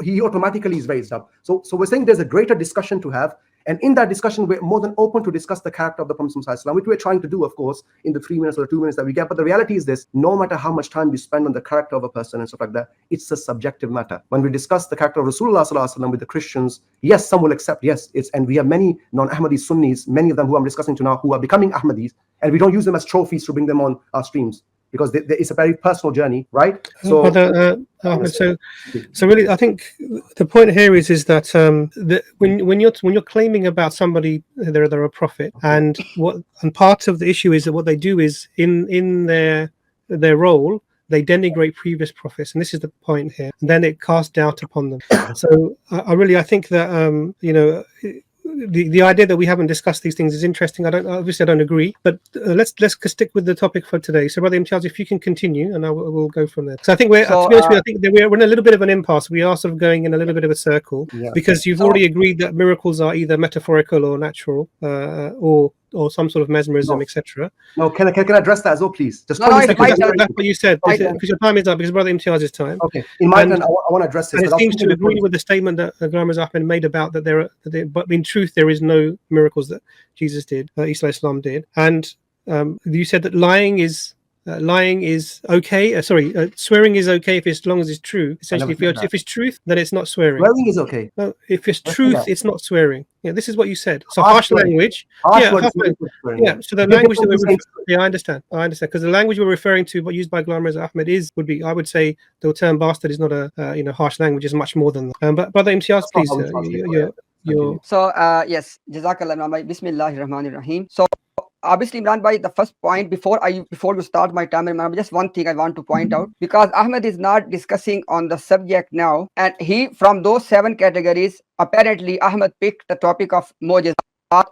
he automatically is raised up. So we're saying there's a greater discussion to have. And in that discussion, we're more than open to discuss the character of the Prophet ﷺ, which we're trying to do, of course, in the 3 minutes or the 2 minutes that we get. But the reality is this: no matter how much time we spend on the character of a person and stuff like that, it's a subjective matter. When we discuss the character of Rasulullah ﷺ with the Christians, yes, some will accept, yes, and we have many non-Ahmadi Sunnis, many of them who I'm discussing to now, who are becoming Ahmadis, and we don't use them as trophies to bring them on our streams, because it's a very personal journey, right? So, so really, I think the point here is that when you're claiming about somebody they're a prophet, and part of the issue is that what they do is in their role, they denigrate previous prophets, and this is the point here. And then it casts doubt upon them. So I think that the idea that we haven't discussed these things is interesting. I don't agree, but let's stick with the topic for today. So, Brother Imtiaz, if you can continue, and we'll go from there. So, I think to be honest with you, I think that we're in a little bit of an impasse. We are sort of going in a little bit of a circle, because you've already agreed that miracles are either metaphorical or natural, or or some sort of mesmerism, No. etc. No, can I address that as well, please? Just No, 20 it's seconds. my Just turn. very That's quick. what you said. My Because turn. your time is up. Because Brother Imtiaz's time. Okay. In my And- turn, I want to address this. And it because I was seems to thinking agree with the statement that Ghulam Ahmed made about that but in truth there is no miracles that Jesus did, Isa Islam did, and you said that lying is okay. Swearing is okay if as long as it's true. Essentially, said that. if it's truth, then it's not swearing. Swearing is okay. No, if it's Never said truth, that. it's not swearing. Yeah, this is what you said. So Harsh harsh word. language. Harsh Yeah, word is harsh not language. equal to swearing. Yeah. So the Big language that difference we're between- yeah, I understand because the language we're referring to, what used by Ghulam Ahmed would be, I would say, the term bastard is not a harsh language. It's much more than that. But Brother Imtiaz, That's not please, how we translate it. your So yes, Jazakallah Imran bhai. Bismillahir Rahmanir Rahim. So obviously, Imran bhai, the first point before you start my time, Imran, just one thing I want to point out, because Ahmed is not discussing on the subject now, and he from those 7 categories, apparently Ahmed picked the topic of mojizat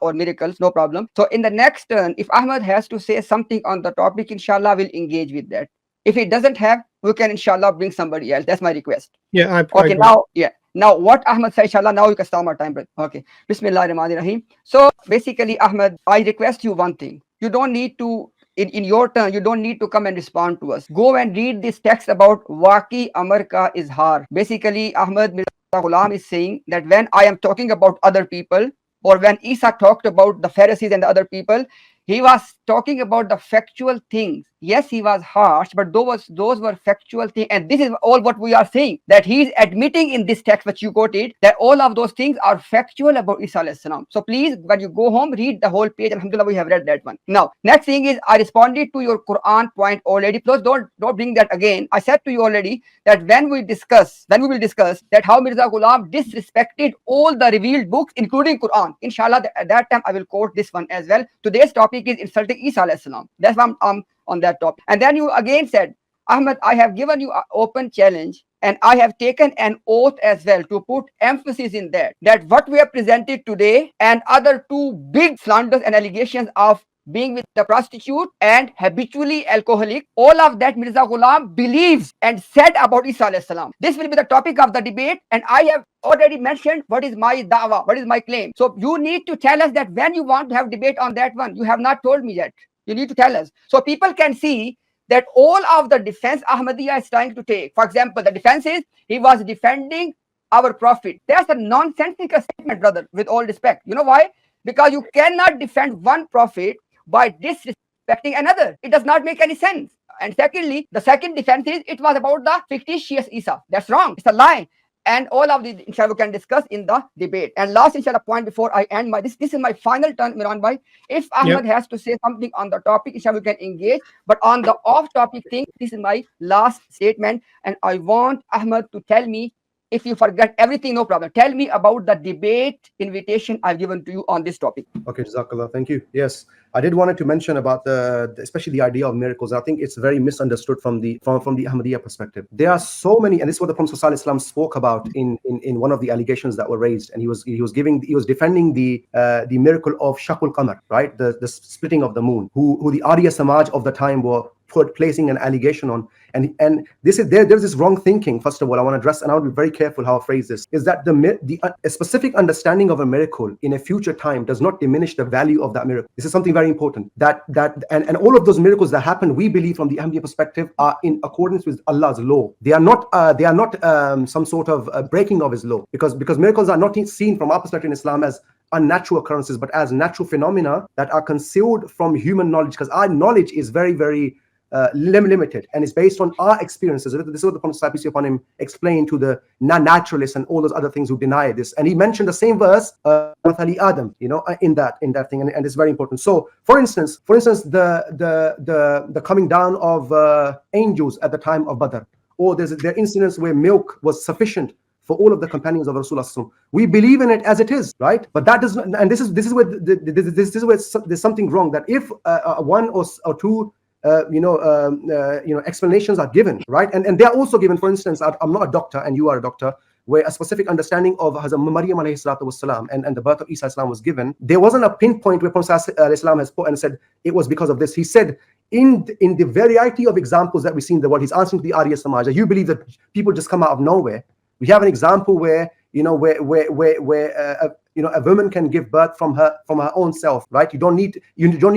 or miracles, no problem. So in the next turn, if Ahmed has to say something on the topic, inshallah we'll engage with that. If he doesn't have, we can inshallah bring somebody else. That's my request. I Okay, agree. now, yeah. Now, what Ahmed said, inshallah, now you can start my time, brother. Okay. Bismillah ar-Rahman ar-Rahim. So, basically, Ahmed, I request you one thing. You don't need to, in your turn, you don't need to come and respond to us. Go and read this text about Waqi Amar Ka Izhar. Basically, Ahmed Mirza Ghulam is saying that when I am talking about other people, or when Isa talked about the Pharisees and the other people, he was talking about the factual things. Yes, he was harsh, but those were factual things. And this is all what we are saying, that he is admitting in this text which you quoted, that all of those things are factual about Isa alayhi salam. So please, when you go home, read the whole page. Alhamdulillah, we have read that one. Now, next thing is, I responded to your Quran point already. Plus, don't bring that again. I said to you already that when we will discuss that how Mirza Ghulam disrespected all the revealed books, including Quran. Inshallah, at that time, I will quote this one as well. Today's topic is insulting Isa alayhi salam. That's why I'm on that topic. And then you again said, Ahmed, I have given you an open challenge, and I have taken an oath as well to put emphasis in that what we have presented today and other 2 big slanders and allegations of being with the prostitute and habitually alcoholic, all of that Mirza Ghulam believes and said about Isa alayhi salam. This will be the topic of the debate, and I have already mentioned what is my da'wah, what is my claim. So you need to tell us that when you want to have debate on that one. You have not told me yet. You need to tell us so people can see that all of the defense Ahmadiyya is trying to take. For example, the defense is he was defending our prophet. That's a nonsensical statement, brother, with all respect. You know why? Because you cannot defend one prophet by disrespecting another. It does not make any sense. And secondly, the second defense is it was about the fictitious Isa. That's wrong. It's a lie. And all of these, inshallah, we can discuss in the debate. And last, inshallah, point before I end this is my final turn, Miran bhai. If Ahmed has to say something on the topic, inshallah, we can engage. But on the off-topic thing, this is my last statement. And I want Ahmed to tell me, if you forget everything, no problem. Tell me about the debate invitation I've given to you on this topic. Okay, Jazakallah. Thank you. Yes, I did wanted to mention about especially the idea of miracles. I think it's very misunderstood from the Ahmadiyya perspective. There are so many, and this is what the Prophet ﷺ spoke about in one of the allegations that were raised, and he was defending the miracle of Shaqul Qamar, right? The splitting of the moon, who the Arya Samaj of the time were placing an allegation on, and this is there's this wrong thinking. First of all, I want to address, and I want to be very careful how I phrase this, is that a specific understanding of a miracle in a future time does not diminish the value of that miracle. This is something very important, and all of those miracles that happen, we believe from the Ahmadiyya perspective, are in accordance with Allah's law. They are not some sort of breaking of his law, because miracles are not seen from our perspective in Islam as unnatural occurrences, but as natural phenomena that are concealed from human knowledge, because our knowledge is very, very limited, and it's based on our experiences. This is what the Prophet peace be upon him explained to the naturalists and all those other things who deny this. And he mentioned the same verse, Adam, in that thing, and it's very important. So, for instance, the coming down of angels at the time of Badr, or there are incidents where milk was sufficient for all of the companions of Rasulullah. We believe in it as it is, right? But that does not, and this is where there's something wrong. That if one or two explanations are given, right? And they are also given, for instance, I'm not a doctor and you are a doctor, where a specific understanding of Hazrat Maryam alayhi salatu wassalam and the birth of Isa Islam was given. There wasn't a pinpoint where Prophet Islam has put and said it was because of this. He said in the variety of examples that we see in the world, he's answering to the Arya Samaj. You believe that people just come out of nowhere. We have an example where a woman can give birth from her own self, right? You don't need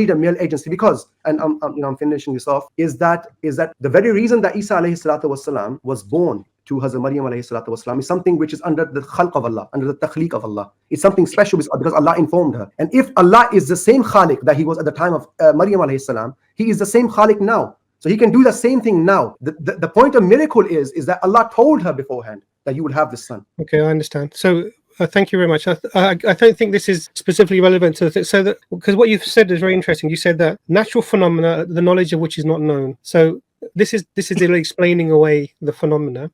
a male agency, because, and I'm finishing this off, is that the very reason that Isa alayhi salatu wasalam was born to Hazrat Maryam alayhi salatu wasalam is something which is under the khalq of Allah, under the takhliq of Allah. It's something special because Allah informed her. And if Allah is the same khaliq that he was at the time of Maryam alayhi salam, he is the same khaliq now. So he can do the same thing now. The point of miracle is that Allah told her beforehand that you will have this son. Okay, I understand. So thank you very much. I don't think this is specifically relevant to so that, because what you've said is very interesting. You said that natural phenomena, the knowledge of which is not known. So this is really explaining away the phenomena.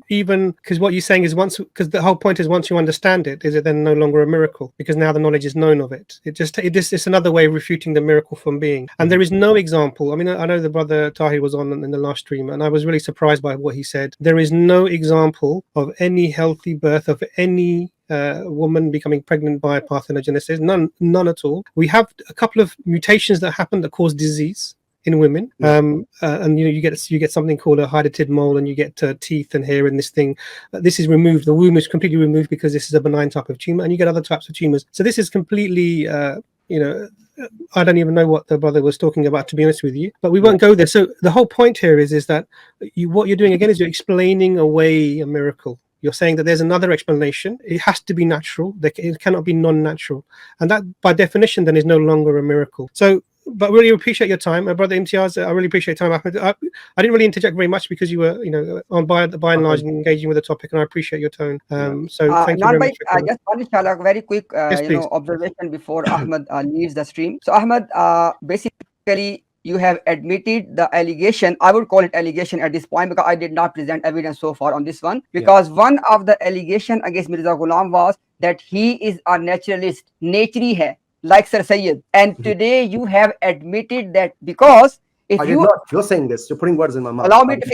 Even because what you're saying is because the whole point is once you understand it, is it then no longer a miracle? Because now the knowledge is known of it. It's another way of refuting the miracle from being. And there is no example. I mean, I know the brother Tahir was on in the last stream, and I was really surprised by what he said. There is no example of any healthy birth of any woman becoming pregnant by parthenogenesis. None at all. We have a couple of mutations that happen that cause disease in women, and you get something called a hydatid mole, and you get teeth and hair, and this thing. This is removed. The womb is completely removed because this is a benign type of tumor, and you get other types of tumors. So this is completely, I don't even know what the brother was talking about, to be honest with you. But we won't go there. So the whole point here is that what you're doing again is you're explaining away a miracle. You're saying that there's another explanation. It has to be natural. It cannot be non-natural, and that, by definition, then is no longer a miracle. So. But really appreciate your time, brother Imtiaz. I really appreciate your time. I didn't really interject very much because you were, on by and large, engaging with the topic, and I appreciate your tone. So thank you very much. Just one inshallah, very quick, Yes, observation before Ahmed leaves the stream. So Ahmed, basically, you have admitted the allegation. I would call it allegation at this point because I did not present evidence so far on this one. Because one of the allegation against Mirza Ghulam was that he is a naturalist, naturi hai, like Sir Sayyid. And today you have admitted that because if you're saying this, you're putting words in my mouth. Allow me to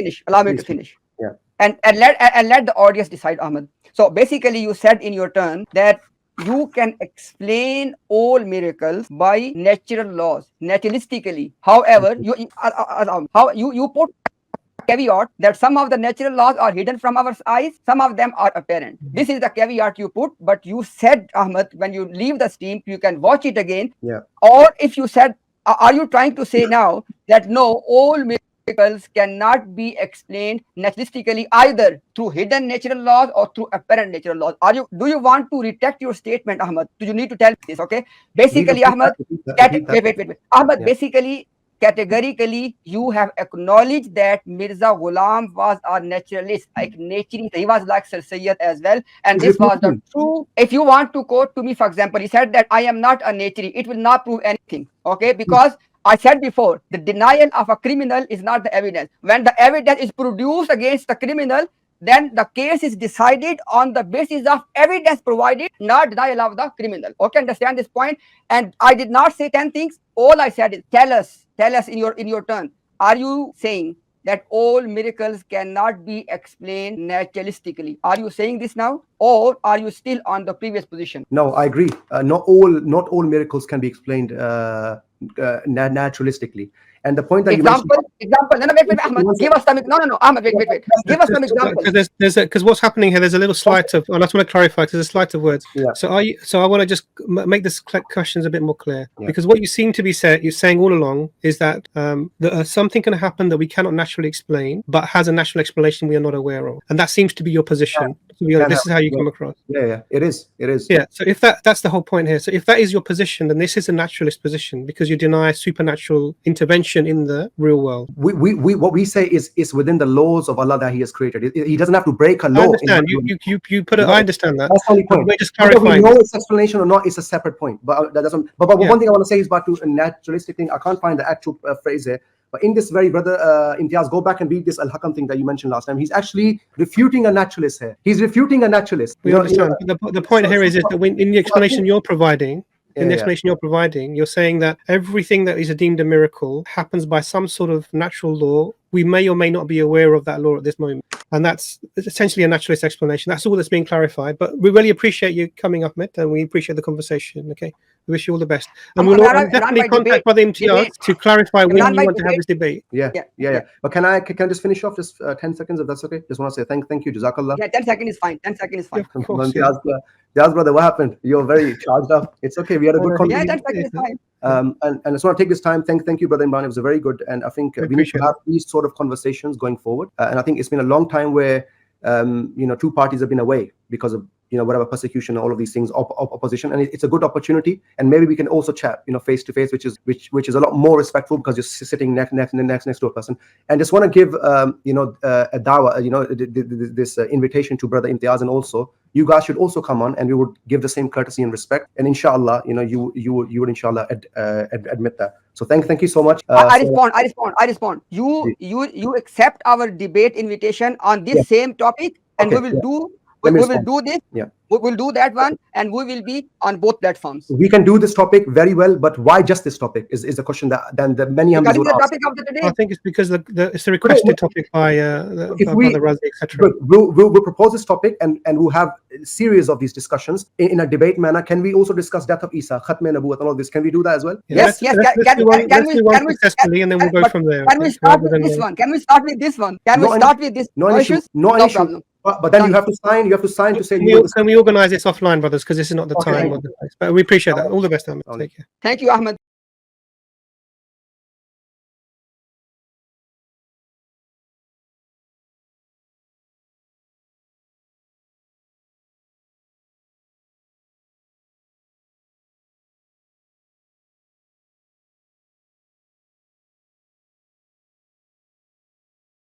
finish. Yeah. And let the audience decide, Ahmed. So basically you said in your turn that you can explain all miracles by natural laws, naturalistically. However, you put caveat that some of the natural laws are hidden from our eyes, some of them are apparent. This is the caveat you put, but you said, Ahmed, when you leave the stream, you can watch it again. Or if you said, are you trying to say now that no, all miracles cannot be explained naturalistically either through hidden natural laws or through apparent natural laws? Do you want to retract your statement, Ahmed? Do you need to tell me this? Okay. Basically, Ahmed, wait. Ahmed, basically, categorically, you have acknowledged that Mirza Ghulam was a naturalist, like nature. He was like Sir Sayyid as well. And this was the true. If you want to quote to me, for example, he said that I am not a nature. It will not prove anything. Okay. Because I said before, the denial of a criminal is not the evidence. When the evidence is produced against the criminal, then the case is decided on the basis of evidence provided, not denial of the criminal. Okay, understand this point? And I did not say 10 things. All I said is tell us in your turn. Are you saying that all miracles cannot be explained naturalistically? Are you saying this now, or are you still on the previous position? No, I agree. Not all miracles can be explained naturalistically. And the point that example. No, wait, Ahmed. Give us some. No, Ahmed, wait. Give us some examples. Because what's happening here, there's a little slight of. I just want to clarify because there's a slight of words. So I want to just make this questions a bit more clear. Because what you seem to be saying all along is that something can happen that we cannot naturally explain, but has a natural explanation we are not aware of, and that seems to be your position. This is how you come across. It is. Yeah. So if that's the whole point here. So if that is your position, then this is a naturalist position because you deny supernatural intervention in the real world. What we say is within the laws of Allah that He has created. He doesn't have to break a law. I understand. You put it. I understand that. That's the only point. We're just clarifying. Whether we know its explanation or not is a separate point. But that doesn't. But one thing I want to say is about a naturalistic thing. I can't find the actual phrase here. But in this very, brother Imtiaz, go back and read this Al-Hakam thing that you mentioned last time. He's actually refuting a naturalist here. He's refuting a naturalist. We understand. The point here is that when in the explanation you're providing, you're saying that everything that is deemed a miracle happens by some sort of natural law we may or may not be aware of that law at this moment. And that's essentially a naturalist explanation. That's all that's being clarified. But we really appreciate you coming, Ahmed, and we appreciate the conversation. Okay, we wish you all the best. And we'll definitely contact Brother Imtiaz to clarify when you want to have this debate. Yeah. But can I just finish off just 10 seconds if that's okay? Just want to say thank you, Jazakallah. Yeah, 10 seconds is fine. 10 seconds is fine. Yeah, of course, yeah. Imtiaz, brother, what happened? You're very charged up. It's okay. We had a good conversation. Yeah, 10 seconds is fine. And I just want to take this time. Thank you, Brother Imran. It was a very good, and I think we need to have these sort of conversations going forward. And I think it's been a long time where two parties have been away because of whatever persecution, all of these things, opposition, and it's a good opportunity. And maybe we can also chat, face to face, which is a lot more respectful because you're sitting next to a person. And just want to give a dawah, this invitation to Brother Imtiaz, and also you guys should also come on, and we would give the same courtesy and respect. And inshallah, you would inshallah admit that. So thank you so much. I respond. You accept our debate invitation on this same topic, and we will do. We will do this. Yeah. We will do that one, and we will be on both platforms. We can do this topic very well, but why just this topic is the question that then the many Ahmadis would ask. Topic of the today. I think it's because it's a requested topic by Brother Razi, etc. We'll propose this topic, and we'll have a series of these discussions in a debate manner. Can we also discuss death of Isa, Khatm Nabuwat, and all this? Can we do that as well? Yes. Can we successfully, and then we'll go from there. Can we start with this one? Can we start with this one? Can we start with this? No issue. Problem. But then you have to sign. You have to sign to say. Can we organize this offline, brothers? Because this is not the time or the place. But we appreciate that. All the best, Ahmed. Take care. Thank you, Ahmed.